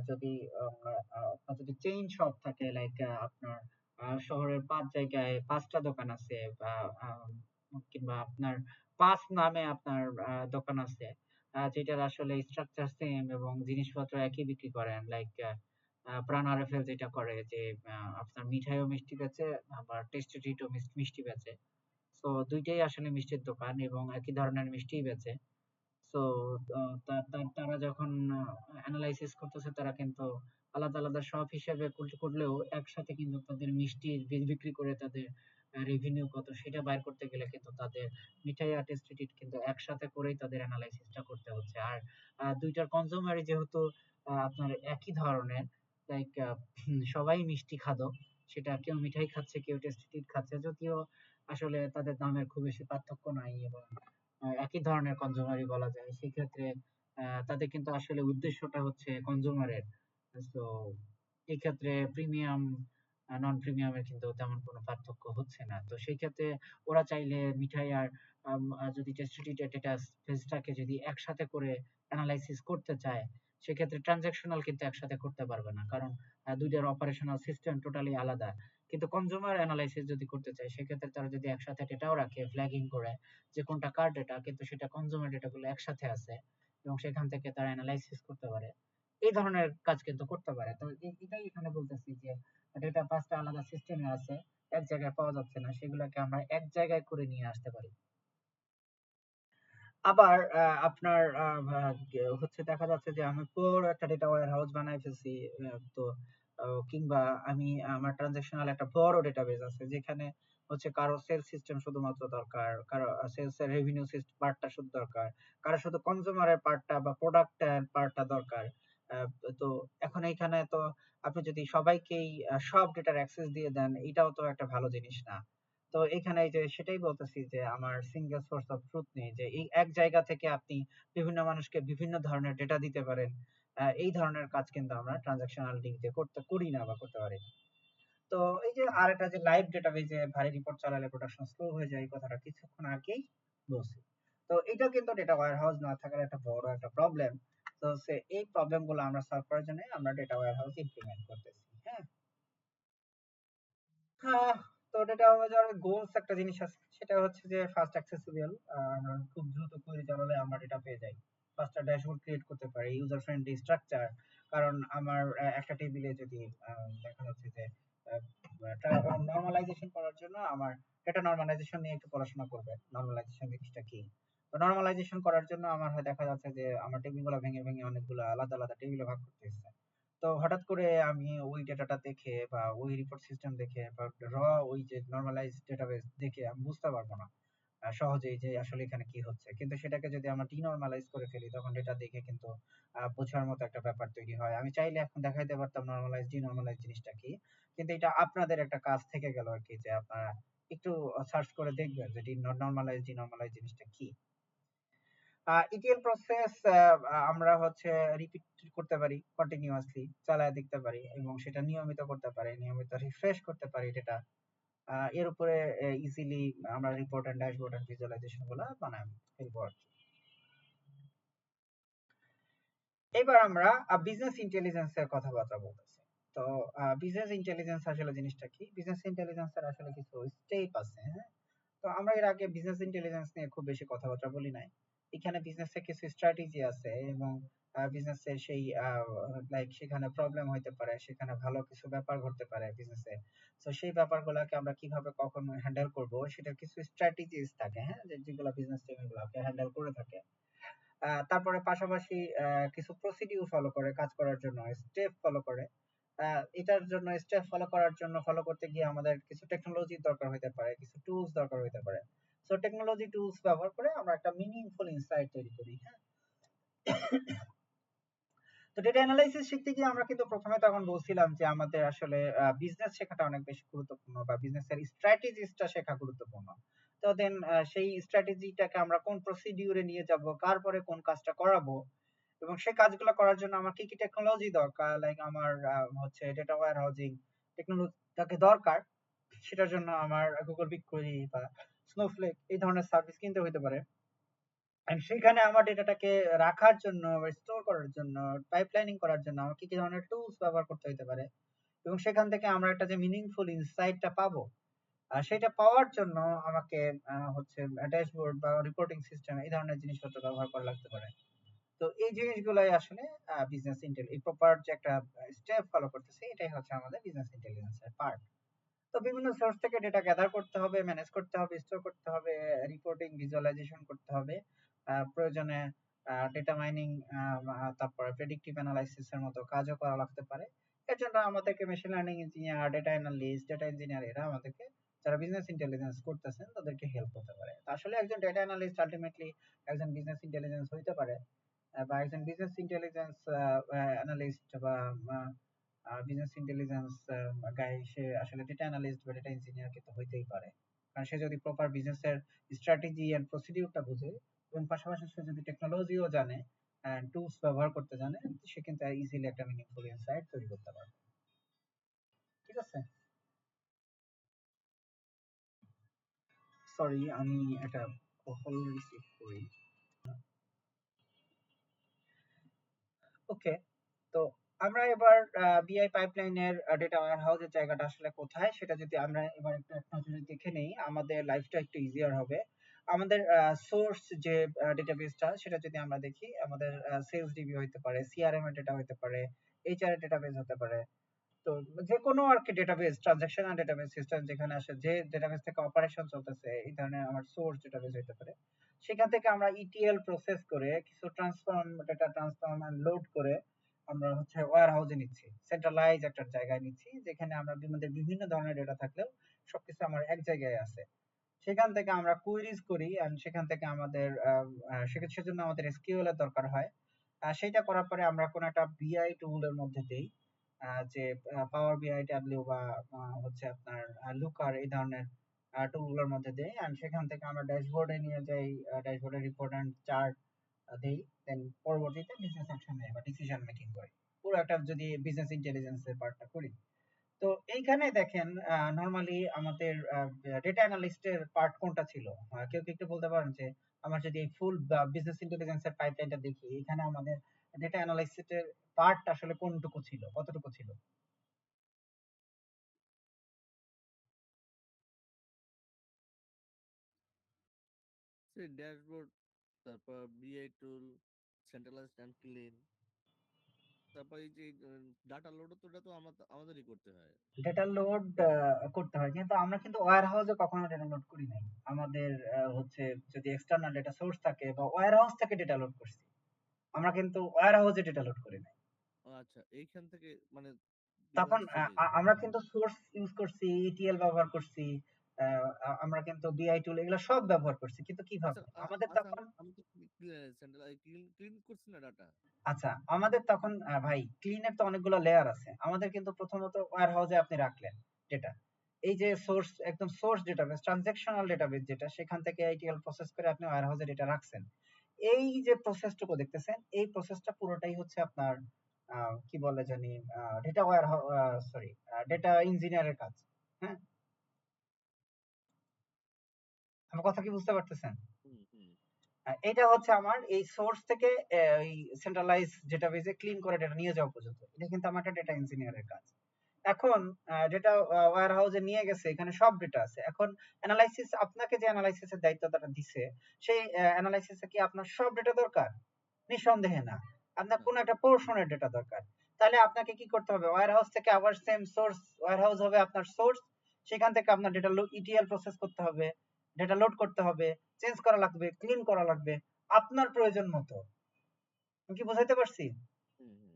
যদি আপনার যদি চেইন শপ থাকে, লাইক আপনার শহরের 5 জায়গায় 5টা দোকান আছে, বা কিংবা আপনার 5 নামে আপনার দোকান আছে, যেটার আসলে স্ট্রাকচার সেম এবং জিনিসপত্র একই বিক্রি করেন, লাইক প্রাণ আরএফএল যেটা করে যে আপনার মিঠাইও মিষ্টি বেচে, আবার টেস্টি ট্রিটও মিষ্টি বেচে। তো দুইটাই আসলে মিষ্টির দোকান এবং একই ধরনের মিষ্টিই বেচে। তো তারা যখন অ্যানালাইসিস করতেছে, তারা কিন্তু আলাদা আলাদা শপ হিসেবে করলেও একসাথে কিন্তু তাদের মিষ্টির বিক্রি করে তাদের রেভিনিউ কত সেটা বাইর করতে গেলে কিন্তু তাদের মিঠাই আর টেস্টি ট্রিট কিন্তু একসাথে করেই তাদের অ্যানালাইসিসটা করতে হচ্ছে। আর দুইটার কনজিউমারই যেহেতু আপনার একই ধরনের, লাইক সবাই মিষ্টি খাদক, সেটা কেউ মিঠাই খাচ্ছে কেউ টেস্টি ট্রিট খাচ্ছে, যদিও আসলে তাদের দামের খুব বেশি পার্থক্য নাই এবং একই ধরনের কনজিউমারই বলা যায়, সেক্ষেত্রে তাদের কিন্তু আসলে উদ্দেশ্যটা হচ্ছে কনজিউমারের। তো এই ক্ষেত্রে প্রিমিয়াম নন প্রিমিয়ামের কিন্তু তেমন কোনো পার্থক্য হচ্ছে না। তো সেই ক্ষেত্রে ওরা চাইলে মিঠাই আর যদি টেস্টি ডেটা ফেজটাকে যদি একসাথে করে অ্যানালাইসিস করতে চায়, সেক্ষেত্রে ট্রানজাকশনাল কিন্তু একসাথে করতে পারবে না, কারণ দুইটার অপারেশনাল সিস্টেম টোটালি আলাদা। কিন্তু কনজিউমার অ্যানালাইসিস যদি করতে চায়, সেক্ষেত্রে তারা যদি একসাথে ডেটাও রাখে ফ্ল্যাগিং করে যে কোনটা কার ডেটা, কিন্তু সেটা কনজিউমার ডেটা গুলো একসাথে আছে এবং সেখান থেকে তারা অ্যানালাইসিস করতে পারে। এই ধরনের কাজ কিন্তু করতে পারে। তো এটাই এখানে বলতেছি যে ডেটা 5টা আলাদা সিস্টেমে আছে, এক জায়গায় পাওয়া যাচ্ছে না, সেগুলোকে আমরা এক জায়গায় করে নিয়ে আসতে পারি। আবার আপনার হচ্ছে দেখা যাচ্ছে যে আমি বড় একটা ডেটা ওয়্যার হাউস বানাই ফেলছি, তো কিংবা আমি আমার ট্রানজাকশনাল একটা বড় ডেটাবেজ আছে যেখানে হচ্ছে কারো সেলস সিস্টেম শুধুমাত্র দরকার, কারো সেলস এর রেভিনিউ সিস্টেম পার্টটা শুধু দরকার, কারো শুধু কনজিউমারের পার্টটা বা প্রোডাক্টের পার্টটা দরকার। আহ, তো এখন এইখানে তো আপনি যদি সবাইকেই সব ডেটার অ্যাক্সেস দিয়ে দেন, এটাও তো একটা ভালো জিনিস না। তো এখানে এই যে সেটাই বলতেছি যে আমার সিঙ্গেল সোর্স অফ ট্রুথ নেই, যে এই এক জায়গা থেকে আপনি বিভিন্ন মানুষকে বিভিন্ন ধরনের ডেটা দিতে পারেন। এই ধরনের কাজ কিন্তু আমরা ট্রানজাকশনাল লিঙ্কে করি না বা করতে পারি না। তো এই যে আর একটা যে লাইভ ডেটাবেজে ভারী রিপোর্ট চালালে প্রোডাকশন স্লো হয়ে যায়, এই কথাটা কিছুক্ষণ আগেই বলছি। তো এটা কিন্তু ডেটা ওয়্যার হাউস না থাকার একটা বড় একটা প্রবলেম। তো এই প্রবলেম গুলো আমরা সলভ করার জন্য আমরা ডেটা ওয়্যার হাউস ইমপ্লিমেন্ট করতেছি। হ্যাঁ, হ্যাঁ, তো ডেটা ওয়্যার গোলস একটা জিনিস আছে, সেটা হচ্ছে যে ফাস্ট অ্যাক্সেসিবল। আমরা খুব দ্রুত কোয়েরি চালালে আমরা ডেটা পেয়ে যাই, ফাস্ট ড্যাশবোর্ড ক্রিয়েট করতে পারি, ইউজার ফ্রেন্ডলি স্ট্রাকচার। কারণ আমার একটা টেবিলে যদি দেখা যাচ্ছে যে নর্মালাইজেশন করার জন্য আমার ডেটা নর্মালাইজেশন নিয়ে একটু পড়াশোনা করবে, নর্মালাইজেশন জিনিসটা কি। তো নর্মালাইজেশন করার জন্য আমার হয় দেখা যাচ্ছে যে আমার টেবিলগুলো ভেঙে ভেঙে অনেকগুলো আলাদা আলাদা টেবিলে ভাগ করতে হচ্ছে। তো হঠাৎ করে আমি ওই ডেটাটা দেখে বা ওই রিপোর্ট সিস্টেম দেখে বা ওই যে নর্মালাইজ ডেটাবেস দেখে আমি বুঝতে পারবো না সহজেই যে আসলে এখানে কি হচ্ছে। কিন্তু সেটাকে যদি আমরা ডিনর্মালাইজ করে ফেলি, তখন ডেটা দেখে কিন্তু বোঝার মতো একটা ব্যাপার তৈরি হয়। আমি চাইলে এখন দেখাইতে পারতাম নর্মালাইজ ডিনর্মালাইজ জিনিসটা কি, কিন্তু এটা আপনাদের একটা কাজ থেকে গেল আর কি, যে আপনারা একটু সার্চ করে দেখবেন যে নর্মালাইজ ডিনর্মালাইজ জিনিসটা কি। ইটিএল প্রসেস আমরা হচ্ছে রিপিট করতে পারি, কন্টিনিউয়াসলি চালায় দেখতে পারি, এবং সেটা নিয়মিত করতে পারি, নিয়মিত রিফ্রেশ করতে পারি ডেটা। এর উপরে ইজিলি আমরা report and dashboard and visualization গুলা বানাই ফেলবো আর কি। এবার আমরা বিজনেস ইন্টেলিজেন্স এর কথাবার্তা বলতেছি। তো বিজনেস ইন্টেলিজেন্স আসলে জিনিসটা কি? বিজনেস ইন্টেলিজেন্স এর আসলে কিছু স্টেপ আছে, হ্যাঁ। তো আমরা এর আগে বিজনেস ইন্টেলিজেন্স নিয়ে খুব বেশি কথাবার্তা বলি নাই। এখানে বিজনেসের কিছু স্ট্র্যাটেজি আছে, এবং বিজনেসের সেই লাইক সেখানে প্রবলেম হইতে পারে, সেখানে ভালো কিছু ব্যাপার ঘটতে পারে বিজনেসে। তো সেই ব্যাপারগুলোকে আমরা কিভাবে কখন হ্যান্ডেল করব, সেটার কিছু স্ট্র্যাটেজিস থাকে, হ্যাঁ, যেগুলো বিজনেস টিম এগুলোকে হ্যান্ডেল করে থাকে। তারপরে পাশাপাশি কিছু প্রসিডিউর ফলো করে কাজ করার জন্য, স্টেপ ফলো করে। এটার জন্য স্টেপ ফলো করতে গিয়ে আমাদের কিছু টেকনোলজির দরকার হতে পারে, কিছু টুলস দরকার হতে পারে। সো টেকনোলজি টুলস ব্যবহার করে আমরা একটা মিনিংফুল ইনসাইট তৈরি করি, হ্যাঁ। তো ডেটা অ্যানালাইসিস শিখতে গিয়ে আমরা কিন্তু প্রথমে তখন বলছিলাম যে আমাদের আসলে বিজনেস শেখাটা অনেক বেশি গুরুত্বপূর্ণ, বা বিজনেসের স্ট্র্যাটেজিসটা শেখা গুরুত্বপূর্ণ। তো দেন সেই স্ট্র্যাটেজিটাকে আমরা কোন প্রসিডিউরে নিয়ে যাব, কার পরে কোন কাজটা করাবো, এবং সেই কাজগুলো করার জন্য আমার কি কি টেকনোলজি দরকার, লাইক আমার হচ্ছে ডেটা ওয়্যার হাউজিং টেকনোলজিটাকে দরকার, সেটার জন্য আমার গুগল বিগকোয়েরি বা স্নোফ্লেক এই ধরনের সার্ভিস কিনতে হতে পারে। এন্ড সেখানে আমার ডেটাটাকে রাখার জন্য, স্টোর করার জন্য, পাইপলাইনিং করার জন্য আমার কি কি ধরনের টুলস ব্যবহার করতে হতে পারে, এবং সেখান থেকে আমরা একটা যে মিনিংফুল ইনসাইটটা পাবো, সেটা পাওয়ার জন্য আমাকে হচ্ছে ড্যাশবোর্ড বা রিপোর্টিং সিস্টেম এই ধরনের জিনিসপত্র ব্যবহার করা লাগতে পারে। তো এই জিনিসগুলাই আসলে বিজনেস ইন্টেল এই প্রপার যে একটা স্টেপ ফলো করতেছে, এটাই হচ্ছে আমাদের বিজনেস ইন্টেলিজেন্সের পার্ট। তো বিভিন্ন সোর্স থেকে ডেটা গ্যাদার করতে হবে, ম্যানেজ করতে হবে, স্টোর করতে হবে, রিপোর্টিং ভিজুয়ালাইজেশন করতে হবে, প্রয়োজনে ডেটা মাইনিং, তারপরে প্রেডিক্টিভ অ্যানালাইসিস এর মতো কাজও করা লাগতে পারে। এর জন্য আমাদেরকে machine learning engineer, data analyst, data engineer এরা আমাদেরকে, যারা বিজনেস ইন্টেলিজেন্স করতেছেন তাদেরকে হেল্প করতে পারে। তো আসলে একজন ডেটা অ্যানালিস্ট আলটিমেটলি একজন বিজনেস ইন্টেলিজেন্স হইতে পারে, বা একজন বিজনেস ইন্টেলিজেন্স অ্যানালিস্ট বা বিজনেস ইন্টেলিজেন্স গাই, সে আসলে ডেটা অ্যানালিস্ট বা ডেটা ইঞ্জিনিয়ার কিন্তু হইতেই পারে। কারণ সে যদি প্রপার বিজনেসের স্ট্র্যাটেজি এন্ড প্রসিডিউরটা বুঝে, এবং পাশাপাশি সে যদি টেকনোলজিও জানে, টুলস ব্যবহার করতে জানে, সে কিন্তু ইজিলি একটা মিনিংফুল ইনসাইট তৈরি করতে পারবে। ঠিক আছে, সরি আমি একটা কল রিসিভ করি। ওকে, তো আমরা এবার বিআই পাইপলাইনের ডেটা ওয়্যারহাউসের জায়গাটা আসলে কোথায়, সেটা যদি আমরা এবার একটু এক নজরে দেখে নেই, আমাদের লাইফটা একটু ইজিয়ার হবে। আমাদের সোর্স যে ডেটাবেসটা সেটা যদি আমরা দেখি, আমাদের সেলস ডিবি হইতে পারে, সিআরএম এর ডেটা হইতে পারে, এইচআর এর ডেটাবেস হতে পারে। তো যে কোনো আর কি ডেটাবেস, ট্রানজাকশনাল ডেটাবেস সিস্টেম যেখানে আসে, যে ডেটাবেস থেকে অপারেশন চলতেছে, এই ধরনের আমার সোর্স ডেটাবেস হইতে পারে। সেখান থেকে আমরা ইটিএল প্রসেস করে কিছু transform, data transform and load করে আমরা হচ্ছে ওয়্যার হাউসে নিচ্ছি, সেন্ট্রালাইজ একটা জায়গায় নিচ্ছি, যেখানে আমরা আমাদের বিভিন্ন ধরনের ডেটা থাকলেও সবকিছু আমার এক জায়গায় আছে। সেখান থেকে আমরা কুইরিজ করি, এন্ড সেখান থেকে আমাদের সেজন্য আমাদের এসকিউএল এর দরকার হয়। সেটা করার পরে আমরা কোনো একটা বিআই টুলের মধ্যে দেই, যে পাওয়ার বিআই ট্যাবলিউ বা হচ্ছে আপনার লুকার, এই ধরনের টুলগুলোর মধ্যে দেই, এন্ড সেখান থেকে আমরা ড্যাশবোর্ডে নিয়ে যাই, ড্যাশবোর্ডের রিপোর্ট এন্ড চার্ট দেই। দেন পরবর্তীতে বিজনেস অ্যাকশন নেই বা ডিসিশন মেকিং করি, পুরো একটা যদি বিজনেস ইন্টেলিজেন্সের পার্টটা করি। তো এইখানে দেখেন নরমালি আমাদের ডেটা অ্যানালিস্টের পার্ট কোনটা ছিল? কেউ কি একটু বলতে পারেন যে আমার যদি এই ফুল বিজনেস ইন্টেলিজেন্সের পাইপলাইনটা দেখি, এখানে আমাদের ডেটা অ্যানালিস্টের পার্ট আসলে কোনটুকু ছিল, কতটুকু ছিল? সেই ড্যাশবোর্ড, তারপর বিআই টুল, সেন্ট্রালাইজড অ্যান্ড ক্লিন, তারপর এই যে ডাটা লোড, তো ওটা তো আমাদেরই করতে হয়। ডেটা লোড করতে হয়, কিন্তু আমরা কিন্তু ওয়্যার হাউসে কখনো ডেটা লোড করি নাই। আমাদের হচ্ছে যদি এক্সটার্নাল ডেটা সোর্স থাকে বা ওয়্যার হাউস থেকে ডেটা লোড করছি, আমরা কিন্তু ওয়্যার হাউসে ডেটা লোড করি নাই। ও আচ্ছা, এইখান থেকে মানে তখন ডিফারেন্স চলে এসেছে। আমরা কিন্তু সোর্স ইউজ করছি, ইটিএল ব্যবহার করছি, আমরা কিন্তু বিআই টুল এগুলো সব ব্যবহার করছি, কিন্তু আচ্ছা কিভাবে আমাদের আচ্ছা, তখন, আমি তো সেন্ট্রাল ক্লিন করছি না ডাটা। আচ্ছা আমাদের তখন ভাই ক্লিনের তো অনেকগুলো লেয়ার আছে। আমাদের কিন্তু প্রথমত ওয়্যার হাউসে আপনি রাখলেন ডেটা, এই যে সোর্স, একদম সোর্স ডেটাবেস, ট্রানজাকশনাল ডেটাবেস যেটা, সেখান থেকে আইটিএল প্রসেস করে আপনি ওয়্যার হাউসে ডেটা রাখছেন। এই যে প্রসেসটুকু দেখতেছেন, এই প্রসেসটা পুরোটাই হচ্ছে আপনার কি বলে জানি, ডেটা ওয়্যার, সরি, ডেটা ইঞ্জিনিয়ারের কাজ। হ্যাঁ, আমার কথা কি বুঝতে পারতেছেন? হুম হুম। এটা হচ্ছে আমার এই সোর্স থেকে এই সেন্ট্রালাইজ ডেটাবেসে ক্লিন করে ডেটা নিয়ে যাওয়া পর্যন্ত, এটা কিন্তু আমার একটা ডেটা ইঞ্জিনিয়ারের কাজ। এখন যেটা ওয়্যার হাউসে নিয়ে গেছে, এখানে সব ডেটা আছে। এখন অ্যানালাইসিস, আপনাকে যে অ্যানালাইসিসের দায়িত্বটা দিছে, সেই অ্যানালাইসিসে কি আপনার সব ডেটা দরকার? নিঃসন্দেহে না, আপনার না। কোন একটা পোর্শনের ডেটা দরকার। তাহলে আপনাকে কি করতে হবে? ওয়্যার হাউস থেকে আবার সেম সোর্স, ওয়্যার হাউস হবে আপনার সোর্স, সেখান থেকে আপনার ডেটা ইটিএল প্রসেস করতে হবে, ডেটা লোড করতে হবে, চেঞ্জ করা লাগবে, ক্লিন করা লাগবে আপনার প্রয়োজন মতো। আমি কি বোঝাইতে পারছি? হুম হুম।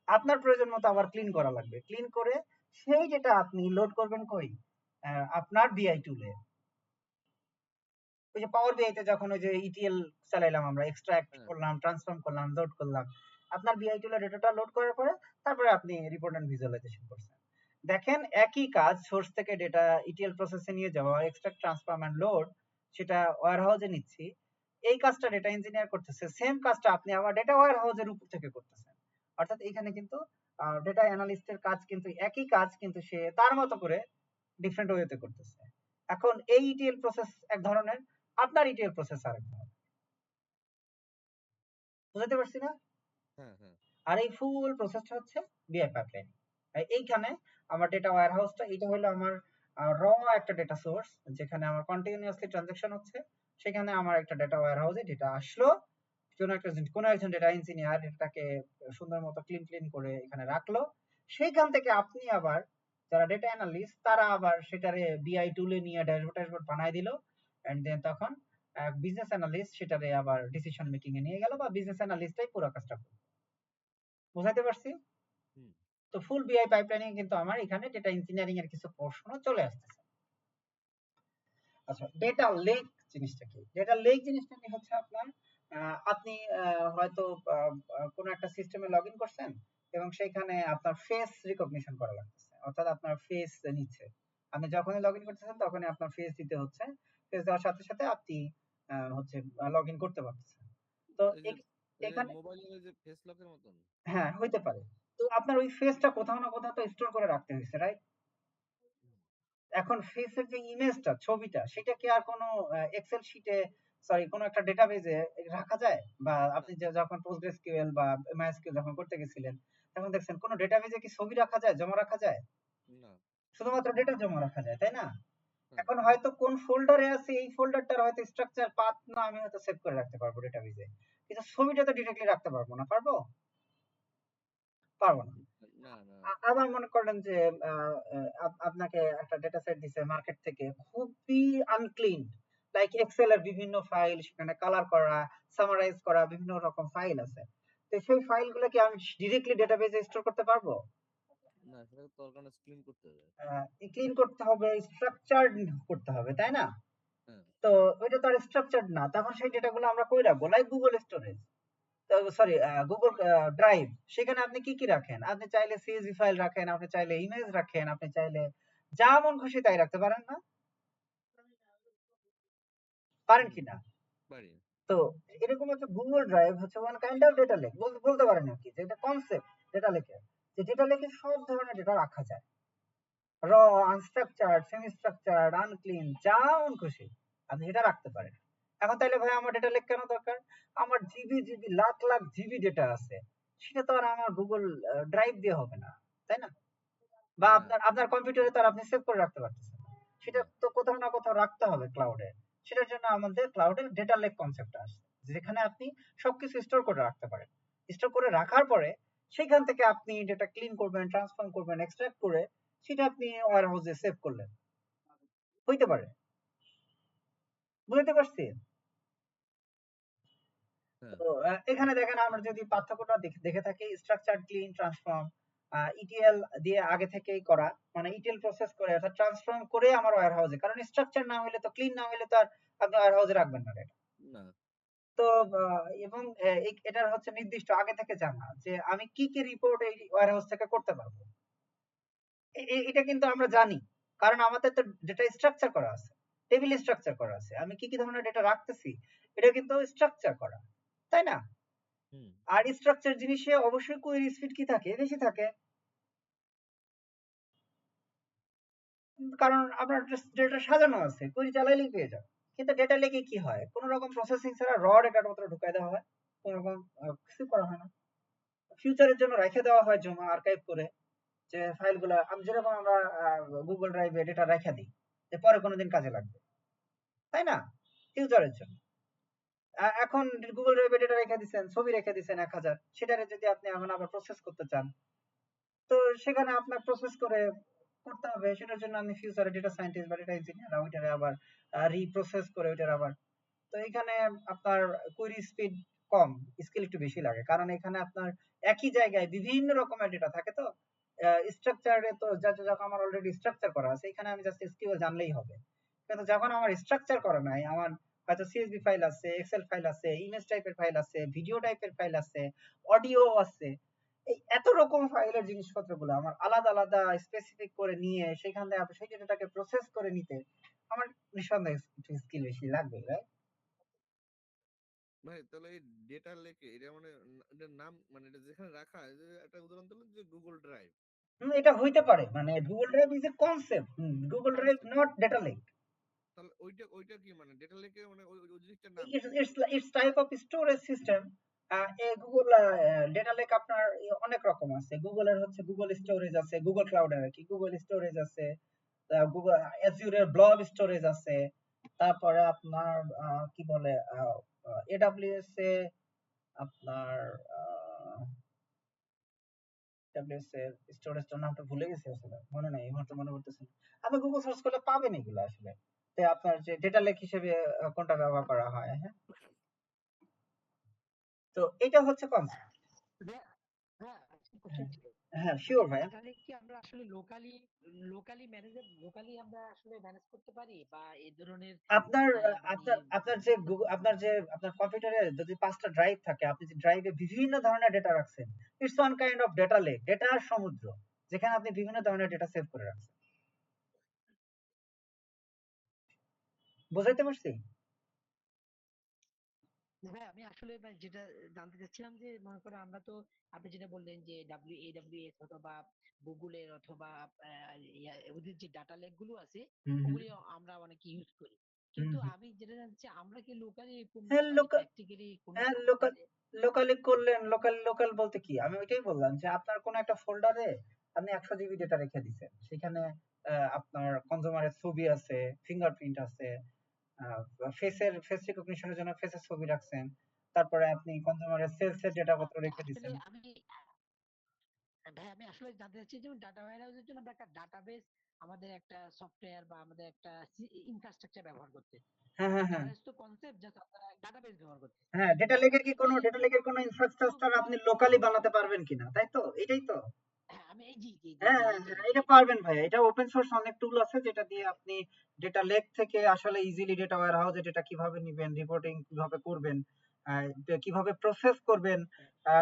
আপনার প্রয়োজন মতো আবার ক্লিন করা লাগবে, ক্লিন করে সেই ডেটা আপনি লোড করবেন কই? আপনার বিআই টুলে। ওই যে পাওয়ার বিআই তে যখন ওই যে ইটিএল চালাইলাম, আমরা এক্সট্রাক্ট হ্যাঁ। করলাম, ট্রান্সফর্ম করলাম, লোড করলাম, আপনার বিআই টুলে ডেটাটা লোড করার পরে তারপরে আপনি রিপোর্ট এন্ড ভিজুয়ালাইজেশন করছেন। দেখেন একই কাজ, সোর্স থেকে ডেটা ইটিএল প্রসেসে নিয়ে যাওয়া, এক্সট্রাক্ট, ট্রান্সফর্ম এন্ড লোড, সেটা ওয়্যার হাউসে নিচ্ছি। এই কাজটা ডেটা ইঞ্জিনিয়ার করতেছে, সেম কাজটা আপনি আবার ডেটা ওয়্যার হাউসের উপর থেকে করতেছেন। অর্থাৎ এখানে কিন্তু ডেটা অ্যানালিস্টের কাজ কিন্তু একই কাজ, কিন্তু সে তার মতো করে ডিফারেন্ট ওয়েতে করতেছে। এখন এই ইটিএল প্রসেস এক ধরনের, আপনার ইটিএল প্রসেস আরেক ধরনের। বুঝতে পারছি না? হ্যাঁ হ্যাঁ। আর এই ফুল প্রসেসটা হচ্ছে বিআই পাইপলাইন। এইখানে আমার ডেটা ওয়্যার হাউসটা, এটা হলো আমার র একটা ডেটা সোর্স, যেখানে আমার কন্টিনিউয়াসলি ট্রানজাকশন হচ্ছে। সেখানে আমার একটা ডেটা ওয়্যার হাউসে ডেটা আসলো, কোনো একজন ডেটা ইঞ্জিনিয়ার এটাকে সুন্দর মতো ক্লিন করে এখানে রাখলো। সেইখান থেকে আপনি আবার, যারা ডেটা অ্যানালিস্ট, তারা আবার সেটারে বিআই টুলে নিয়ে ড্যাশবোর্ড বানায় দিল, এন্ড দেন তখন বিজনেস অ্যানালিস্ট সেটারে আবার ডিসিশন মেকিং এ নিয়ে গেল, বা বিজনেস অ্যানালিস্টই পুরো কাজটা করলো। বুঝাইতে পারছি? হুম। তো ফুল বিআই পাইপলাইনিং কিন্তু আমার এখানে ডেটা ইঞ্জিনিয়ারিং এর কিছু পোর্শনও চলে আসতেছে। আচ্ছা, ডেটা লেক জিনিসটা কি? ডেটা লেক জিনিসটা কি হচ্ছে আপনার, আপনি হয়তো কোনো একটা সিস্টেমে লগ ইন করছেন, এবং সেখানে আপনার ফেস রিকগনিশন করা লাগতেছে, অর্থাৎ আপনার ফেস নিচ্ছে। আপনি যখনই লগ ইন করতেছেন তখনই আপনার ফেস দিতে হচ্ছে। ফেস দেওয়ার সাথে সাথে আপনি হচ্ছে লগ ইন করতে পারতেছেন। তো এই যে এখানে, মোবাইলের যে ফেস লকের মতন। হ্যাঁ হইতে পারে। তো আপনার ওই ফেসটা কোথাও না কোথাও তো স্টোর করে রাখতে হয়েছে, রাইট? এখন ফেসের যে ইমেজটা, ছবিটা, সেটা কি আর কোনো এক্সেল শিটে, সরি, কোনো একটা ডেটাবেজে রাখা যায়? বা না আপনি যখন পোস্টগ্রেসকিউএল বা এমআইএসকিউএল যখন করতে গেছিলেন, তখন দেখছেন কোনো ডেটাবেজে কি ছবি রাখা যায়, জমা রাখা যায়? না। শুধুমাত্র ডেটা জমা রাখা যায়, তাই না? হ্যাঁ এখন হয়তো কোন ফোল্ডারে আছে এই ফোল্ডারটার হয়তো স্ট্রাকচার পাথ না আমি হয়তো সেভ করে রাখতে পারবো ডেটাবেজে, কিন্তু ছবিটা তো ডিরেক্টলি রাখতে পারবো না, পারবো? পারবো না। না না আবার মনে করেন যে আপনাকে একটা ডেটা সেট দিছে মার্কেট থেকে, খুবই আনক্লিন, লাইক এক্সেল এর বিভিন্ন ফাইল, সেখানে কালার করা, সামারাইজ করা বিভিন্ন রকম ফাইল আছে। তো সেই ফাইলগুলো কি আমি ডিরেক্টলি ডেটাবেজে স্টোর করতে পারবো? না, সেটা তো ওর ক্লিন করতে হবে। ক্লিন করতে হবে, স্ট্রাকচার করতে হবে, তাই না? হ্যাঁ তো ওইটা তো আর স্ট্রাকচার্ড না, তখন সেই ডেটাগুলো আমরা কই রাখবো? Like Google storage, sorry Google drive. সেখানে আপনি কি কি রাখেন? আপনি চাইলে সিএসভি ফাইল রাখেন, আপনি চাইলে ইমেজ রাখেন, আপনি চাইলে যা মন খুশি তাই রাখতে পারেন না? পারেন হুম, কিনা? পারি। তো এরকম একটা গুগল ড্রাইভ হচ্ছে one kind of data lake, বলতে পারেন আর কি, যে এটা কনসেপ্ট ডেটা লেকের, যে ডেটা লেকে সব ধরনের ডেটা রাখা যায়, র, আনস্ট্রাকচার্ড, সেমি স্ট্রাকচার্ড, আনক্লিন, যা মন খুশি আপনি সেটা রাখতে পারেন। এখন তাইলে ভাই আমার ডেটা লেক কেন দরকার? আমার GB GB lakh lakh GB data আছে, সেটা তো আর আমার গুগল ড্রাইভ দিয়ে হবে না, তাই না? বা না আপনার আপনার কম্পিউটারে তো আর আপনি সেভ করে রাখতে পারতেছেন না, সেটা না তো কোথাও না কোথাও রাখতে হবে ক্লাউডে। সেটার জন্য আমাদের ক্লাউডের ডেটা লেক কনসেপ্ট আসছে, যেখানে আপনি সবকিছু স্টোর করে রাখতে পারেন। স্টোর করে রাখার পরে সেখান থেকে আপনি ডেটা ক্লিন করবেন, ট্রান্সফর্ম করবেন, এক্সট্রাক্ট করে সেটা আপনি ওয়্যার হাউসে সেভ করলেন, হইতে পারে। বুঝতে পারছি? হ্যাঁ তো এখানে দেখেন আমরা যদি পার্থক্যটা দেখে থাকি, স্ট্রাকচার, ক্লিন, ট্রান্সফর্ম, ইটিএল দিয়ে আগে থেকেই করা, মানে ইটিএল প্রসেস করে অর্থাৎ ট্রান্সফর্ম করে আমার ওয়্যার হাউসে, কারণ স্ট্রাকচার না হলে তো, ক্লিন না হলে তো আর আপনি ওয়্যার হাউসে রাখবেন না এটা। না তো এবং এটার হচ্ছে নির্দিষ্ট আগে থেকে জানা যে আমি কি কি রিপোর্ট এই ওয়্যার হাউস থেকে করতে পারবো, এটা কিন্তু আমরা জানি, কারণ আমাদের তো ডেটা স্ট্রাকচার করা আছে, টেবিল স্ট্রাকচার করা আছে, আমি কি কি ধরনের ডেটা রাখতেছি এটা কিন্তু স্ট্রাকচার করা, তাই না? হুম আর স্ট্রাকচার জিনিসে অবশ্যই কোয়েরি স্পিড কি থাকে? বেশি থাকে, কারণ আপনার ডেটা সাজানো আছে, কোয়েরি চালাইলেই পেয়ে যাবে। কিন্তু ডেটা লেকে কি হয়, কোন রকম প্রসেসিং ছাড়া র ডেটা মাত্র ঢুকাই দেওয়া হয়, কোন রকম কিছু করা হয় না। ফিউচারের জন্য রেখে দেওয়া হয় জমা, আর্কাইভ করে, যে ফাইলগুলা যেরকম আমরা গুগল ড্রাইভে ডেটা রেখে দিই, যে পরে কোনোদিন কাজে লাগবে, তাই না? ফিউচারের জন্য। এখন গুগল ড্রাইভে ডেটা রেখে দিচ্ছেন, ছবি রেখে দিচ্ছেন 1000, সেটারে যদি আপনি এখন আবার প্রসেস করতে চান, তো সেখানে আপনার প্রসেস করে করতে হবে, সেটার জন্য আপনি ফিউচারে ডেটা সায়েন্টিস্ট বা ডেটা ইঞ্জিনিয়ার ওইটারে আবার রিপ্রসেস করে ওইটার আবার, তো এখানে আপনার কোয়েরি স্পিড কম, স্কিল একটু বেশি লাগে, কারণ এখানে আপনার একই জায়গায় বিভিন্ন রকমের ডেটা থাকে। তো স্ট্রাকচারে তো যখন আমার অলরেডি স্ট্রাকচার করা আছে, এখানে আমি জাস্ট এসকিউএল জানলেই হবে। কিন্তু যখন আমার স্ট্রাকচার করা নাই, আমার হয়তো সিএসভি ফাইল আছে, এক্সেল ফাইল আছে, ইমেজ টাইপের ফাইল আছে, ভিডিও টাইপের ফাইল আছে, অডিও আছে, এই এত রকম ফাইলের জিনিসপত্রগুলো আমার আলাদা আলাদা স্পেসিফিক করে নিয়ে সেখান থেকে সেই ডেটাটাকে প্রসেস করে নিতে আমার নিঃসন্দেহে একটু স্কিল বেশি লাগবে, right? ভাই, তাহলে এই ডেটা লেকে এটা মানে এটার নাম মানে এটা যেখানে রাখা হয়, যে একটা উদাহরণ দিলেন যে গুগল ড্রাইভ এটা হইতে পারে, মানে Google drive is a concept, Google drive concept, not data lake. তাহলে ওইটা ওইটা কি মানে ডেটা লেকে মানে ওই ওই জিনিসটার নাম কি? It's type of storage system. Google data lake আপনার অনেক রকম আছে। গুগলের হচ্ছে গুগল স্টোরেজ আছে, গুগল ক্লাউডের আর কি, গুগল স্টোরেজ আছে, গুগল অ্যাজিউরের ব্লব স্টোরেজ আছে, তারপরে আপনার কি বলে এডব্লিউএস এ আপনার এডব্লিউএস এর স্টোরেজটার নামটা ভুলে গেছি, আসলে মনে নাই, এই মুহূর্তে মনে করতেছি না। আপনি গুগল সার্চ করলে পাবেন এগুলো আসলে, তো আপনার যে ডেটা লেক হিসেবে কোনটা ব্যবহার করা হয়, হ্যাঁ। তো এটা হচ্ছে কনসেপ্ট। হ্যাঁ, হ্যাঁ, আজকে কোশ্চেন ছিল হ্যাঁ, যে শিওর ভাইয়া। ডেটা লেক কি আমরা আসলে লোকালি আমরা আসলে ম্যানেজ করতে পারি, বা এই ধরনের আপনার মানে আপনার যে আপনার কম্পিউটারে যদি 5টা ড্রাইভ থাকে, আপনি যে ড্রাইভে বিভিন্ন ধরনের ডেটা রাখছেন, it's one kind of data lake, ডেটার সমুদ্র, যেখানে আপনি বিভিন্ন ধরনের ডেটা সেভ করে রাখছেন। বুঝাইতে পারছি? হ্যাঁ, আমি আসলে যেটা জানতে চাচ্ছিলাম যে মনে করো আমরা তো, আপনি যেটা বললেন যে AWS অথবা গুগলের অথবা ওদের যে ডাটা লেক গুলো আছে হুম হুম ওগুলি আমরা অনেক ইউজ করি, হুম কিন্তু হুম। আমি যেটা জানছি আমরা কি লোকালি হ্যাঁ, মানে প্র্যাকটিক্যালি কোনো হ্যাঁ, কম্পিউটারে। লোকালি করলেন, লোকাল বলতে কি, আমি ওইটাই বললাম যে আপনার কোনো একটা ফোল্ডারে আপনি 100 জিবি ডেটা রেখে দিচ্ছেন, সেখানে আপনার কনজিউমারের ছবি আছে, ফিঙ্গারপ্রিন্ট আছে, ফেস রিকগনিশনের জন্য ফেসের ছবি রাখছেন, তারপরে আপনি কনজিউমারের সেলস এর ডেটা পত্র রেখে আসলে দিচ্ছেন। ভাই আমি আসলে জানতে চাচ্ছি যে ডাটা ওয়্যারহাউসের জন্য আমরা একটা ডাটাবেস, আমাদের একটা সফটওয়্যার বা আমাদের একটা ইনফ্রাস্ট্রাকচার ব্যবহার করতে, হ্যাঁ হ্যাঁ হ্যাঁ জাস্ট তো কনসেপ্ট, জাস্ট আমরা ডাটাবেস ব্যবহার করতে। হ্যাঁ, ডেটা এখন লেকের কি কোনো এই ডেটা লেকের কোনো ইনফ্রাস্ট্রাকচার পুরো আপনি লোকালি বানাতে পারবেন কিনা, তাই তো? এটাই তো। হ্যাঁ আমি জি জি জি হ্যাঁ জি হ্যাঁ এইটাই হ্যাঁ, এটা এইটাই। পারবেন ভাই। এটা ওপেন সোর্স অনেক টুল আছে যেটা দিয়ে আপনি ডেটা লেক থেকে আসলে ইজিলি ডেটা ওয়্যার হাউসে ডেটা কিভাবে নিবেন, রিপোর্টিং কিভাবে করবেন, কিভাবে প্রসেস করবেন,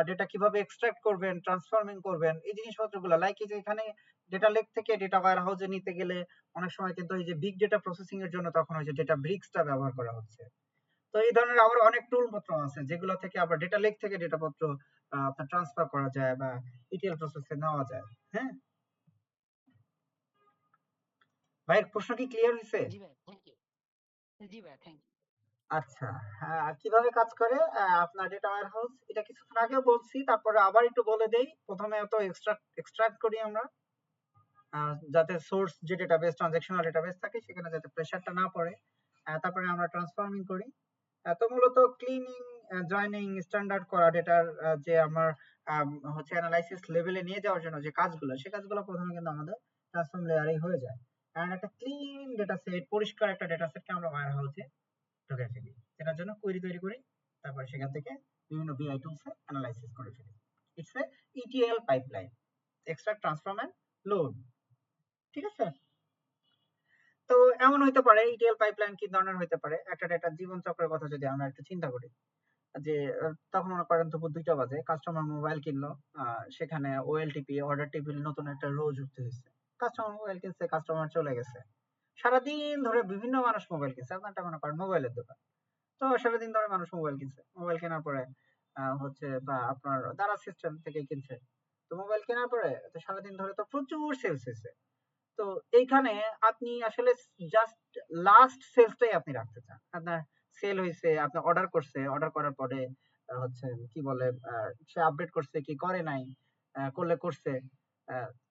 ডেটা কিভাবে এক্সট্রাক্ট করবেন, ট্রান্সফর্মিং করবেন, এই জিনিসপত্রগুলো লাইক এই যে এখানে ডেটা লেক থেকে ডেটা ওয়্যার হাউসে নিতে গেলে অনেক সময় কিন্তু এই যে বিগ ডেটা প্রসেসিং এর জন্য তখন ওই যে ডেটা ব্রিক্সটা ব্যবহার করা হচ্ছে। তো এই ধরনের আবার অনেক টুল পত্র আছে যেগুলো থেকে আবার ডেটা লেক থেকে ডেটা পত্র আপনার ট্রান্সফার করা যায় বা ইটিএল প্রসেসে নেওয়া যায়। হ্যাঁ ভাইয়ের প্রশ্ন কি ক্লিয়ার হয়েছে? জি ভাই থ্যাংক ইউ। জি ভাই থ্যাংক ইউ। আচ্ছা, কিভাবে কাজ করে আপনার ডেটা ওয়্যারহাউস, এটা কিছুক্ষণ আগেও বলছি, তারপরে আবার একটু বলে দেই। প্রথমে তো এক্সট্রাক্ট করি আমরা, যাতে সোর্স যে ডেটাবেস, ট্রানজাকশনাল ডেটাবেস থাকে সেখানে যাতে প্রেসারটা না পড়ে। তারপরে আমরা ট্রান্সফর্মিং করি। তো মূলত ক্লিনিং, জয়েনিং, স্ট্যান্ডার্ড করা ডেটার যে আমার হচ্ছে অ্যানালাইসিস লেভেলে নিয়ে যাওয়ার জন্য যে কাজগুলো, সে কাজগুলো প্রথমে কিন্তু আমাদের ট্রান্সফর্ম লেয়ারেই হয়ে যায়। কারণ একটা ক্লিন ডেটা সেট, পরিষ্কার একটা ডেটা সেটকে আমরা ওয়্যার হাউসে ঢুকে ফেলি, সেটার জন্য কোয়েরি তৈরি করি, তারপর সেখান থেকে বিভিন্ন বিআই টুলসে অ্যানালাইসিস করে ফেলি। It's a ETL pipeline, extract, transform and load. ঠিক আছে? তো এমন হইতে পারে ইটিএল পাইপলাইন কি ধরনের হইতে পারে, একটা ডেটার জীবন চক্রের কথা যদি আমরা একটু চিন্তা করি, যে তখন মনে করেন দুপুর 2টা বাজে, কাস্টমার মোবাইল কিনলো, সেখানে ওএলটিপি, অর্ডার টেবিল নতুন একটা রো যুক্ত হয়েছে। কাস্টমার মোবাইল কিনছে, কাস্টমার চলে গেছে। সারাদিন ধরে বিভিন্ন মানুষ মোবাইল কিনছে, আপনারটা মনে করেন মোবাইলের দোকান। তো সারাদিন ধরে মানুষ মোবাইল কিনছে, মোবাইল কেনার পরে হচ্ছে বা আপনার দ্বারা সিস্টেম থেকে কিনছে। তো মোবাইল কেনার পরে তো সারাদিন ধরে তো প্রচুর সেলস হয়েছে। তো এইখানে আপনি আসলে জাস্ট লাস্ট সেলসটাই আপনি রাখতে চান। আপনার সেল হয়েছে, আপনি অর্ডার করছে, অর্ডার করার পরে হচ্ছে কি বলে, সে আপডেট করছে কি করে নাই, করলে করছে।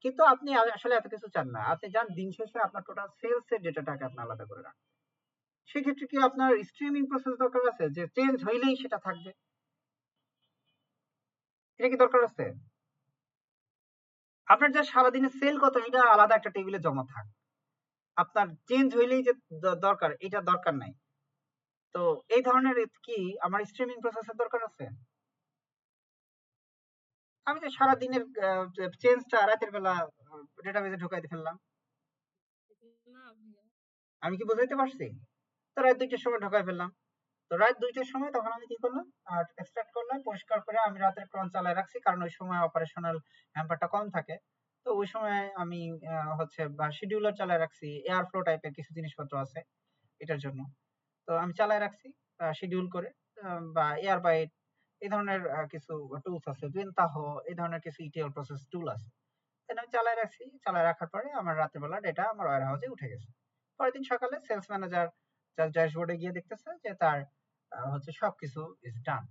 কিন্তু আপনি আসলে এত কিছু চান না, আপনি চান দিন শেষে আপনার টোটাল সেলস এর ডেটাটাকে আপনি আলাদা করে রাখেন। সেক্ষেত্রে কি আপনার স্ট্রিমিং প্রসেস দরকার আছে যে চেঞ্জ হইলেই সেটা থাকবে? এটা কি দরকার আছে? আপনার যা সারাদিনের সেল কত এটা আলাদা একটা টেবিলে জমা থাক, আপনার চেঞ্জ হইলেই যে দরকার, এটা দরকার নাই। তো এই ধরনের কি আমার স্ট্রিমিং প্রসেসের দরকার আছে? আমি যে সারাদিনের চেঞ্জটা রাতের বেলা ডেটাবেসে ঢুকাইতে ফেললাম। না ভাইয়া। আমি কি বুঝাইতে পারছি? তো রাত 2টার সময় ঢুকাই ফেললাম। তো রাত 2টার সময় তখন আমি কি করলাম, এক্সট্রাক্ট করলাম, পরিষ্কার করে আমি রাতের ক্রন চালায় রাখছি, কারণ ওই সময় অপারেশনাল হ্যাম্পারটা কম থাকে। তো ওই সময় আমি হচ্ছে বা শিডিউলার চালায় রাখছি, এয়ার ফ্লো টাইপের কিছু জিনিসপত্র আছে এটার জন্য। তো আমি চালায় রাখছি শিডিউল করে, বা এয়ারবাইট এই ধরনের কিছু টুলস আছে, জেনতাহ এই ধরনের কিছু ইটিএল প্রসেস টুল আছে। এটা আমি চালায় রাখছি, চালায় রাখার পরে আমার রাতের বেলা ডেটা আমার ওয়্যার হাউসে উঠে গেছে। পরের দিন সকালে সেলস ম্যানেজার তার ড্যাশবোর্ডে গিয়ে দেখতেছে যে তার হচ্ছে সবকিছু ইজ ডান,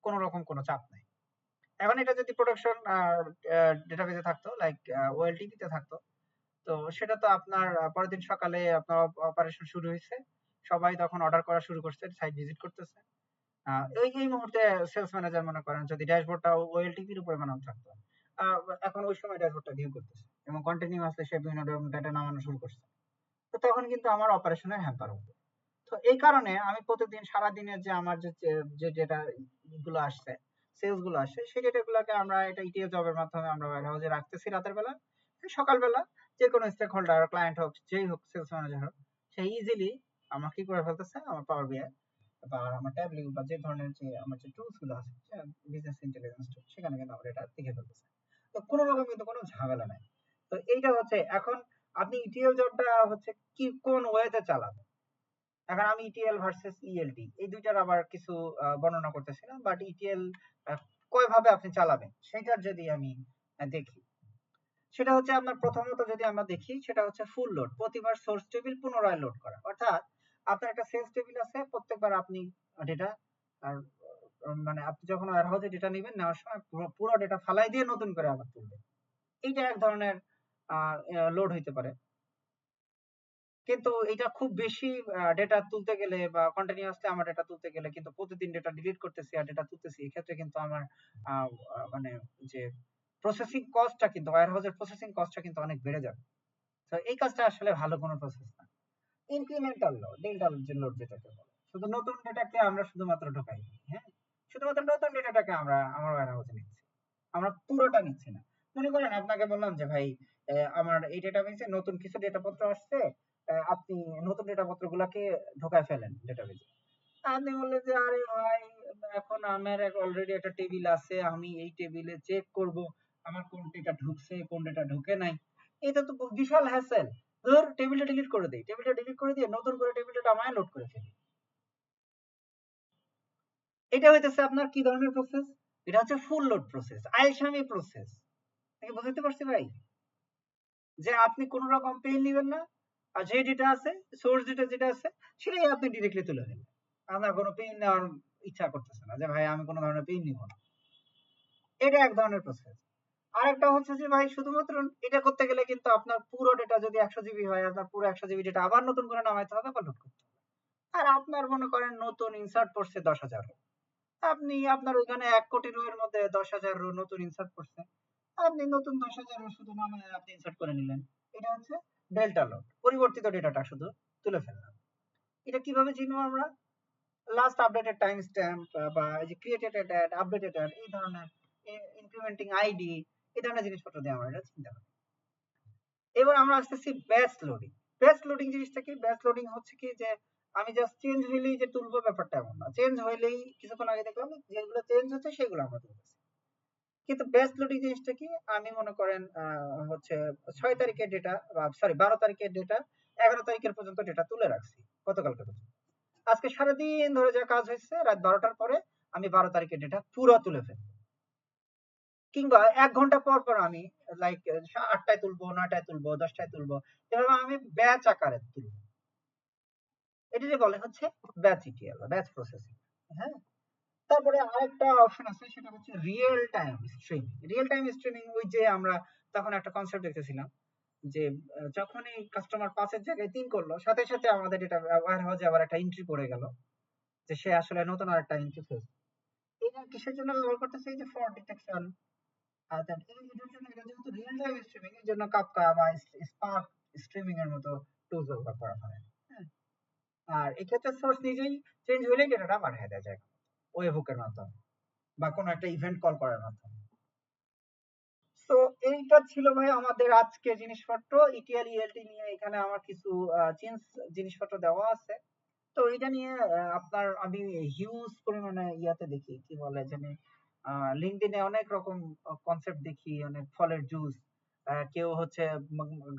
কোনো রকম কোনো চাপ নাই। এখন এটা যদি প্রোডাকশন ডেটাবেসে থাকতো, লাইক ওএলটিপি তে থাকতো, তো সেটা তো আপনার পরের দিন সকালে আপনার অপারেশন শুরু হয়েছে, সবাই তখন অর্ডার করা শুরু করছে, সাইট ভিজিট করতেছে। এই মুহূর্তে সেলস ম্যানেজার মনে করেন যদি ড্যাশবোর্ডটা ওএলটিপির উপরে বানানো থাকতো, আহ, এখন ওই সময় ড্যাশবোর্ডটা ভিউ করতেছে এবং কন্টিনিউয়াসলি সে বিভিন্ন ডেটা নামানো শুরু করছে। তো তখন কিন্তু আমার অপারেশনের হ্যাম্পার হবে। তো এই কারণে আমি প্রতিদিন সারাদিনের যে আমার যে ডেটা গুলো আসছে, সেলস গুলো আসছে, সেই ডেটা গুলোকে আমরা এটা ইটিএল জবের মাধ্যমে আমরা ওয়্যারহাউসে রাখতেছি রাতের বেলা। সকালবেলা যে কোনো স্টেক হোল্ডার, ক্লায়েন্ট হোক, যেই হোক, সেলস ম্যানেজার হোক, সে ইজিলি আমার কি করে ফেলতেছে, আমার পাওয়ার বিআই বা আমার ট্যাবলিউ বা যে ধরনের যে আমার যে টুলস গুলো আছে, বিজনেস ইন্টেলিজেন্স টুল, সেখানে কিন্তু আমরা এটা দেখে ফেলতেছে। তো কোনো রকম কিন্তু কোনো ঝামেলা নাই। তো এইটা হচ্ছে এখন আপনি ইটিএল জবটা হচ্ছে কি কোন ওয়েতে চালাবেন। এখন আমি ইটিএল ভার্সেস ইএলটি এই দুইটার আবার কিছু বর্ণনা করতেছি না, বাট ইটিএল কয় ভাবে আপনি চালাবেন সেটার যদি আমি দেখি, সেটা হচ্ছে আপনার প্রথমত যদি আমরা দেখি, সেটা হচ্ছে ফুল লোড, প্রতিবার সোর্স টেবিল পুনরায় লোড করা। অর্থাৎ আপনার একটা সেলস টেবিল আছে, প্রত্যেকবার আপনি ডেটা আর মানে আপনি যখন ওয়্যারহাউসে ডেটা নেবেন, নেওয়ার সময় পুরো ডেটা ফালাই দিয়ে নতুন করে আবার তুলবেন। এইটা এক ধরনের লোড হইতে পারে। কিন্তু এটা খুব বেশি ডেটা তুলতে গেলে বা কন্টিনিউয়াসলি আমার ডেটা তুলতে গেলে কিন্তু প্রতিদিন ডেটা ডিলিট করতেছি আর ডেটা তুলতেছি, এক্ষেত্রে কিন্তু আমার মানে যে প্রসেসিং কস্টটা কিন্তু ওয়্যার হাউসের প্রসেসিং কস্টটা কিন্তু অনেক বেড়ে যাবে। তো এই কাজটা আসলে ভালো কোনো প্রসেস না। ইনক্রিমেন্টাল লোড, ডেল্টা যে লোড যেটাকে বলে, শুধু নতুন ডেটাকে আমরা শুধুমাত্র ঢোকাই, হ্যাঁ, শুধুমাত্র নতুন ডেটাটাকে আমরা আমার ওয়্যার হাউসে নিচ্ছি, আমরা পুরোটা নিচ্ছি না। মনে করেন আপনাকে বললাম যে ভাই আমার এই ডেটাবেসে নতুন কিছু ডেটাপত্র আসছে, আপনি নতুন ডেটাপত্র গুলাকে ঢোকায় ফেলেন ডেটাবেসে। আপনি বললেন যে আরে ভাই এখন আমার অলরেডি একটা টেবিল আছে, আমি এই টেবিলে চেক করব আমার কোন ডেটা ঢুকছে কোন ডেটা ঢুকে নাই। এটা তো বিশাল হ্যাসেল। ধর টেবিলটা ডিলিট করে দেই, টেবিলটা ডিলিট করে দিয়ে নতুন করে টেবিলটা নামায় লোড করে ফেলি। এটা হইতেছে আপনার কি ধরনের প্রসেস? এটা হচ্ছে ফুল লোড প্রসেস, আইসামি প্রসেস। বুঝতে পারছি ভাই? যে আপনি কোন রকম পেইন নেবেন না, আর যে ডেটা আছে সোর্স ডেটা যেটা আছে সেটাই আপনি ডিরেক্টলি তুলে নেবেন। আপনার কোনো পেইন নেওয়ার ইচ্ছা করতেছে না যে ভাই আমি কোনো ধরনের পেইন নিব না। এটা এক ধরনের প্রসেস। আরেকটা হচ্ছে যে ভাই শুধুমাত্র এটা করতে গেলে কিন্তু আপনার পুরো ডেটা যদি 100 জিবি হয়, আপনার পুরো 100 জিবি ডেটা আবার নতুন করে নামাইতে হবে বা লোড করতে হবে। আর আপনার মনে করেন নতুন ইনসার্ট পড়ছে 10,000 রো, আপনি আপনার ওইখানে 1 কোটি রো এর মধ্যে 10,000 রো নতুন ইনসার্ট পড়ছে, আপনি নতুন 10,000 রো শুধু নামায় আপনি ইনসার্ট করে নিলেন। এটা হচ্ছে ডেল্টা লোড, পরিবর্তিত ডেটাটা শুধু তুলে ফেললাম। এটা কিভাবে চিনবো আমরা? লাস্ট আপডেটেড টাইম স্ট্যাম্প বা এই যে ক্রিয়েটেড অ্যাড, আপডেটেড অ্যাড, এই ধরনের ইমপ্লিমেন্টিং আইডি, এই ধরনের জিনিসপত্র দিয়ে আমরা এটা চিনতে পারি। এবার আমরা আসতেছি ব্যাচ লোডিং। ব্যাচ লোডিং জিনিসটা কি? ব্যাচ লোডিং হচ্ছে কি যে আমি জাস্ট চেঞ্জ হইলেই যে তুলবো ব্যাপারটা এমন না। চেঞ্জ হইলেই কিছুক্ষণ আগে দেখলাম যেগুলো চেঞ্জ হচ্ছে সেগুলো আমরা তুলতেছি। কিন্তু ব্যাচ লোডিং জিনিসটা কি? আমি মনে করেন হচ্ছে 6 তারিখের ডেটা বা সরি 12 তারিখের ডেটা 11 তারিখের পর্যন্ত ডেটা তুলে রাখছি গতকালকে পর্যন্ত। আজকে সারাদিন ধরে যা কাজ হয়েছে রাত 12টার পরে আমি 12 তারিখের ডেটা পুরো তুলে ফেলবো। কিংবা 1 ঘন্টা পর পর আমি লাইক 8টায় তুলবো, 9টায় তুলবো, 10টায় তুলবো, এভাবে আমি ব্যাচ আকারে তুলবো। এটাকে বলে হচ্ছে ব্যাচ ইটিএল বা ব্যাচ প্রসেসিং। হ্যাঁ, তারপরে আরেকটা অপশন আছে সেটা হচ্ছে real time streaming. Real time streaming ওই যে আমরা তখন একটা কনসেপ্ট দেখতেছিলাম যে যখনই কাস্টমার 5 এর জায়গায় 3 করলো, সাথে সাথে আমাদের এটা ওয়্যার হাউসে আবার একটা এন্ট্রি পড়ে গেল যে সে আসলে নতুন আরেকটা এন্ট্রি ফেলছে। এটা কিসের জন্য ব্যবহার করতেছে? এই যে ফ্রড ডিটেকশন। আর দেন এই এটার জন্য, এটা যেহেতু রিয়েল টাইম স্ট্রিমিং এর জন্য কাপকা বা স্পার্ক স্ট্রিমিং এর মতো টুলস ব্যবহার করা হয়। হ্যাঁ, আর এক্ষেত্রে সোর্স নিজেই চেঞ্জ হলেই ডেটাটা পাঠিয়ে দেওয়া যায় ওয়েবহুকের মাধ্যমে বা কোনো একটা ইভেন্ট কল করার মাধ্যমে। তো এইটা ছিল ভাই আমাদের আজকে জিনিসপত্র। ইটিএল ইএলটি নিয়ে এখানে আমার কিছু চেঞ্জ জিনিসপত্র দেওয়া আছে। তো এটা নিয়ে আপনার আমি হিউজ পরিমাণে ইয়াতে দেখি কি বলে জানি লিঙ্কডইনে অনেক রকম কনসেপ্ট দেখি, অনেক ফলের জুস, কেউ হচ্ছে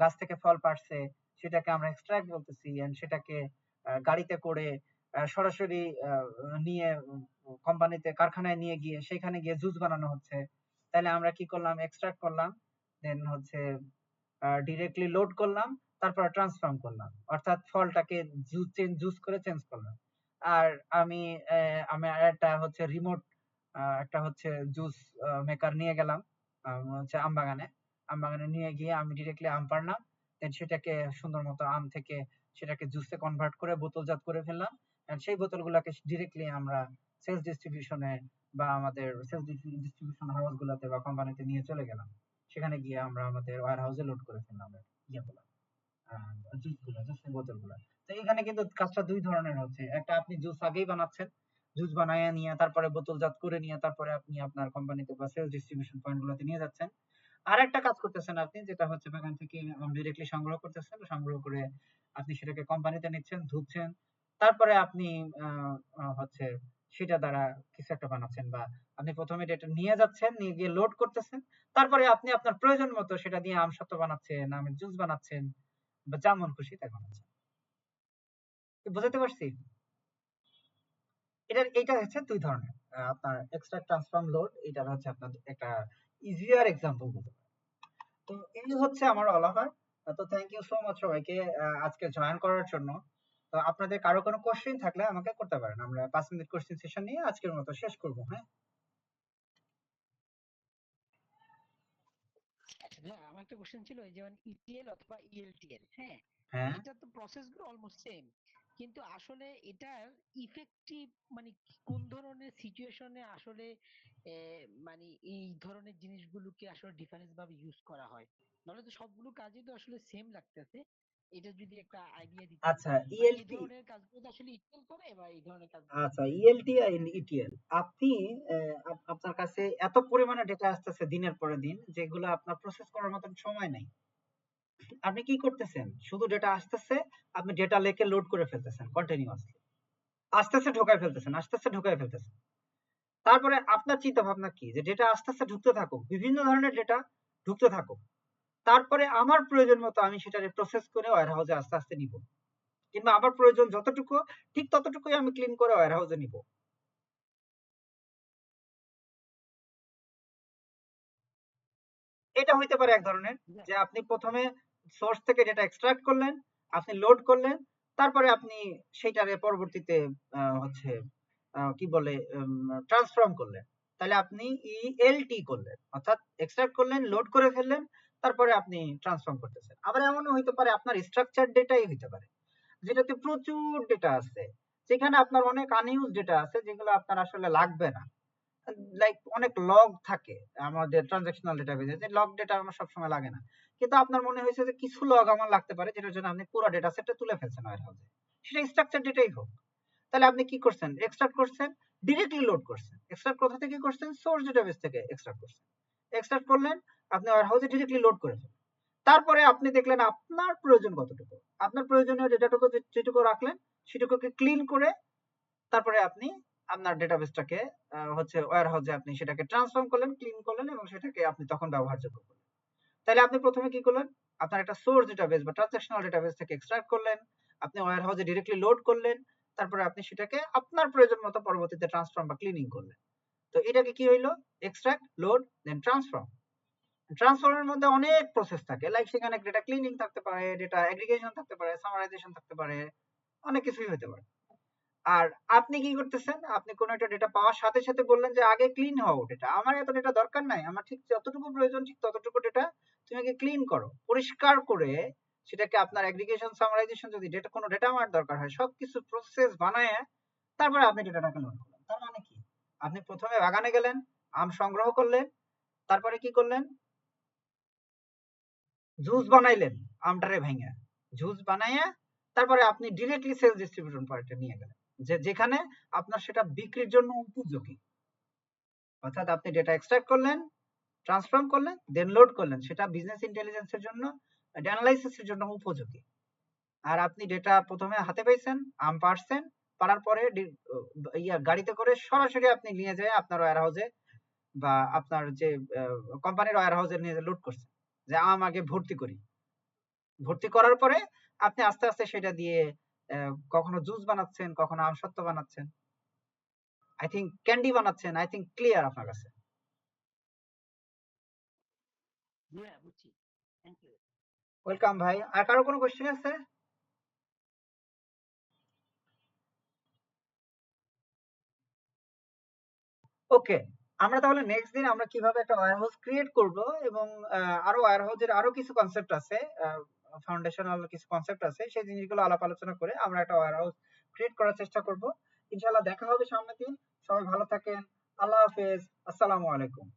গাছ থেকে ফল পাড়ছে সেটাকে আমরা এক্সট্রাক্ট বলতেছি, and সেটাকে গাড়িতে করে সরাসরি নিয়ে কোম্পানিতে কারখানায় নিয়ে গিয়ে সেখানে গিয়ে জুস বানানো হচ্ছে। তাহলে আমরা কি করলাম? এক্সট্রাক্ট করলাম, দেন হচ্ছে ডিরেক্টলি লোড করলাম, তারপর ট্রান্সফর্ম করলাম, অর্থাৎ ফলটাকে জুস করে চেঞ্জ করলাম। আর আমি আমি একটা হচ্ছে রিমোট একটা হচ্ছে জুস মেকার নিয়ে গেলাম হচ্ছে আমবাগানে নিয়ে গিয়ে আমি ডিরেক্টলি আম পাড়লাম, দেন সেটাকে সুন্দর মতো আম থেকে সেটাকে জুসে কনভার্ট করে বোতলজাত করে ফেললাম, and সেই বোতলগুলোকে ডিরেক্টলি আমরা সেলস ডিস্ট্রিবিউশনে বা আমাদের সেলস ডিস্ট্রিবিউশন হাউস গুলোতে বা কোম্পানিতে নিয়ে চলে গেলাম। সেখানে গিয়ে আমরা আমাদের ওয়্যার হাউসে লোড করে ফেললাম ইয়েগুলো, জুসের বোতলগুলো। তো এখানে কিন্তু কাজটা দুই ধরনের হচ্ছে, একটা আপনি জুস আগেই বানাচ্ছেন, জুস বানায় নিয়ে তারপরে বোতলজাত করে নিয়ে তারপরে আপনি আপনার কোম্পানিতে বা সেলস ডিস্ট্রিবিউশন পয়েন্ট গুলোতে নিয়ে যাচ্ছেন। আর একটা কাজ করতেছেন আপনি, যেটা হচ্ছে বাগান থেকে ডিরেক্টলি সংগ্রহ করতেছেন, সংগ্রহ করে আপনি সেটাকে কোম্পানিতে নিচ্ছেন, ধুচ্ছেন, তারপরে আপনি হচ্ছে সেটা দ্বারা কিছু একটা বানাচ্ছেন, বা আপনি প্রথমে ডেটা নিয়ে যাচ্ছেন, নিয়ে গিয়ে লোড করতেছেন, তারপরে আপনি আপনার প্রয়োজন মতো সেটা দিয়ে আমসত্ত্ব বানাচ্ছেন, আমের জুস বানাচ্ছেন, বা যেমন খুশি তাই বানাচ্ছেন। বুঝাতে পারছি? এইটা হচ্ছে দুই ধরনের, আপনার এক্সট্রাক্ট ট্রান্সফর্ম লোড, এটা হচ্ছে আপনার একটা ইজিয়ার এক্সাম্পল বলতে পারেন। তো এই হচ্ছে আমার অল ওভার। তো থ্যাংক ইউ সো মাচ সবাইকে আজকে জয়েন করার জন্য। তো আপনাদের কারো কোনো কোশ্চেন থাকলে আমাকে করতে পারেন, আমরা 5 মিনিট কোশ্চেন সেশন নিয়ে আজকের মতো শেষ করবো। হ্যাঁ। হ্যাঁ, আমার একটা কোশ্চেন ছিল এই যেমন ইটিএল অথবা ইএলটিএল, হ্যাঁ, হ্যাঁ, এটা তো প্রসেস গুলো অলমোস্ট সেম, কিন্তু আসলে এটার ইফেক্টিভ মানে কোন ধরনের সিচুয়েশনে আসলে মানে এই ধরনের জিনিসগুলোকে আসলে ডিফারেন্স ভাবে ইউজ করা হয়, নাহলে তো সবগুলো কাজই তো আসলে সেম লাগতেছে। এটা যদি একটা আইডিয়া দিতেন, আচ্ছা মানে এই ইএলটি, ধরনের কাজগুলো তো আসলে ইটিএল করে বা এই ধরনের কাজগুলো আচ্ছা ইএলটিএল করে। ইএলটি আর ইটিএল, আপনি আপনার কাছে এত পরিমাণে ডেটা আসতেছে দিনের পরে দিন, যেগুলো আপনার প্রসেস করার মতন সময় নাই। আপনি কি করতেছেন, শুধু ডেটা আসতেছে, আপনি ডেটা লেকে লোড করে ফেলতেছেন কন্টিনিউয়াসলি, আসতেছে ঢোকায় ফেলতেছেন, আসতেছে ঢোকায় ফেলতেছেন। তারপরে আপনার চিন্তা ভাবনা কি, যে ডেটা আসতেছে ঢুকতে থাকুক, বিভিন্ন ধরনের ডেটা ঢুকতে থাকুক, তারপরে আমার প্রয়োজন মতো আমি সেটাকে প্রসেস করে ওয়্যার হাউসে আস্তে আস্তে নিব, কিংবা আমার প্রয়োজন যতটুকু ঠিক ততটুকুই আমি ক্লিন করে ওয়্যার হাউসে নিব। এটা হইতে পারে এক ধরনের, যে আপনি প্রথমে সোর্স থেকে ডেটা এক্সট্রাক্ট করলেন, আপনি লোড করলেন, তারপরে আপনি সেইটারে পরবর্তীতে হচ্ছে কি বলে ট্রান্সফর্ম করলেন, তাহলে আপনি ইএলটি করলেন, অর্থাৎ এক্সট্রাক্ট করলেন, লোড করে ফেললেন, তারপরে আপনি ট্রান্সফর্ম করতেছেন। আবার এমনও হইতে পারে আপনার স্ট্রাকচার ডেটাই হইতে পারে, যেটাতে প্রচুর ডেটা আছে, যেখানে আপনার অনেক আনইউজ ডেটা আছে, যেগুলো আপনার আসলে লাগবে না। লাইক অনেক লগ থাকে আমাদের ট্রানজাকশনাল ডেটাবেজে, যে লগ ডেটা আমার সবসময় লাগে না, কিন্তু আপনার মনে হয়েছে যে কিছু লগ আমার লাগতে পারে, যেটার জন্য আপনি পুরো ডেটা সেটটা তুলে ফেলছেন ওয়্যার হাউসে, সেটা স্ট্রাকচার ডেটাই হোক। তাহলে আপনি কি করছেন, এক্সট্রাক্ট করছেন, ডিরেক্টলি লোড করছেন। এক্সট্রাক্ট কোথা থেকে করছেন, সোর্স ডেটাবেস থেকে এক্সট্রাক্ট করছেন, এক্সট্রাক্ট করলেন, আপনি ওয়্যার হাউসে ডিরেক্টলি লোড করে ফেলেন। তারপরে আপনি দেখলেন আপনার প্রয়োজন কতটুকু, আপনার প্রয়োজনীয় ডেটাটুকু যেটুকু রাখলেন, সেটুকুকে ক্লিন করে তারপরে আপনি আপনার ডেটাবেসটাকে হচ্ছে ওয়্যার হাউসে আপনি সেটাকে ট্রান্সফর্ম করলেন, ক্লিন করলেন, এবং সেটাকে আপনি তখন ব্যবহারযোগ্য করলেন। তাহলে আপনি প্রথমে কি করলেন, আপনার একটা সোর্স ডেটাবেস বা ট্রানজাকশনাল ডেটাবেস থেকে এক্সট্রাক্ট করলেন, আপনি ওয়্যার হাউসে ডিরেক্টলি লোড করলেন, তারপরে আপনি সেটাকে আপনার প্রয়োজন মতো পরবর্তীতে ট্রান্সফর্ম বা ক্লিনিং করলেন। তো এটাকে কি হইলো, এক্সট্রাক্ট, লোড, দেন ট্রান্সফর্ম। ট্রান্সফর্মের মধ্যে অনেক প্রসেস থাকে, লাইক সেখানে ডেটা ক্লিনিং থাকতে পারে, ডেটা এগ্রিগেশন থাকতে পারে, সামারাইজেশন থাকতে পারে, অনেক কিছুই হতে পারে। আর আপনি কি করতেছেন, আপনি কোনো একটা ডেটা পাওয়ার সাথে সাথে বললেন যে আগে ক্লিন হও ডেটা, আমার এত ডেটা দরকার নাই, আমার ঠিক যতটুকু প্রয়োজন ঠিক ততটুকু ডেটা তুমি আগে ক্লিন করো, পরিষ্কার করে সেটাকে আপনার এগ্রিগেশন সামারাইজেশন, যদি ডেটা কোনো ডেটা আমার দরকার হয়, সবকিছু প্রসেস বানায় তারপরে আপনি ডেটাটাকে লোড করলেন। তার মানে কি, আপনি প্রথমে বাগানে গেলেন, আম সংগ্রহ করলেন, তারপরে কি করলেন, জুস বানাইলেন, আমটারে ভাঙা জুস বানাইয়া, তারপরে আপনি ডিরেক্টলি সেলস ডিস্ট্রিবিউশন পয়েন্টে নিয়ে গেলেন, যেখানে আপনার সেটা বিক্রির জন্য উপযোগী। অর্থাৎ আপনি ডেটা এক্সট্রাক্ট করলেন, ট্রান্সফর্ম করলেন, দেন লোড করলেন, সেটা বিজনেস ইন্টেলিজেন্সের জন্য, অ্যানালাইসিসের জন্য উপযোগী। আর আপনি ডেটা প্রথমে হাতে পাইছেন, আম পারছেন, পারার পরে গাড়িতে করে সরাসরি আপনি নিয়ে যায় আপনার ওয়্যার হাউসে বা আপনার যে কোম্পানির ওয়্যার হাউসে নিয়ে লোড করছেন, যে আম আগে ভর্তি করি, ভর্তি করার পরে আপনি আস্তে আস্তে সেটা দিয়ে কখনো জুস বানাচ্ছেন, কখনো আমসত্ত্ব বানাচ্ছেন, আই থিঙ্ক ক্যান্ডি বানাচ্ছেন। আই থিঙ্ক ক্লিয়ার আপনার কাছে। হ্যাঁ, বুঝছি। Thank you. ওয়েলকাম ভাই। আর কারো কোনো কোশ্চেন আছে? ওকে, আমরা তাহলে নেক্সট দিন আমরা কিভাবে একটা ওয়্যার হাউস ক্রিয়েট করব, এবং আরো ওয়্যার হাউসের আরো কিছু কনসেপ্ট আছে, ফাউন্ডেশনাল কিছু কনসেপ্ট আছে, সেই জিনিসগুলো আলাপ আলোচনা করে আমরা একটা ওয়্যার হাউস ক্রিয়েট করার চেষ্টা করব। ইনশাআল্লাহ দেখা হবে সামনের দিন। সবাই ভালো থাকেন। আল্লাহ হাফেজ। আসসালামু আলাইকুম।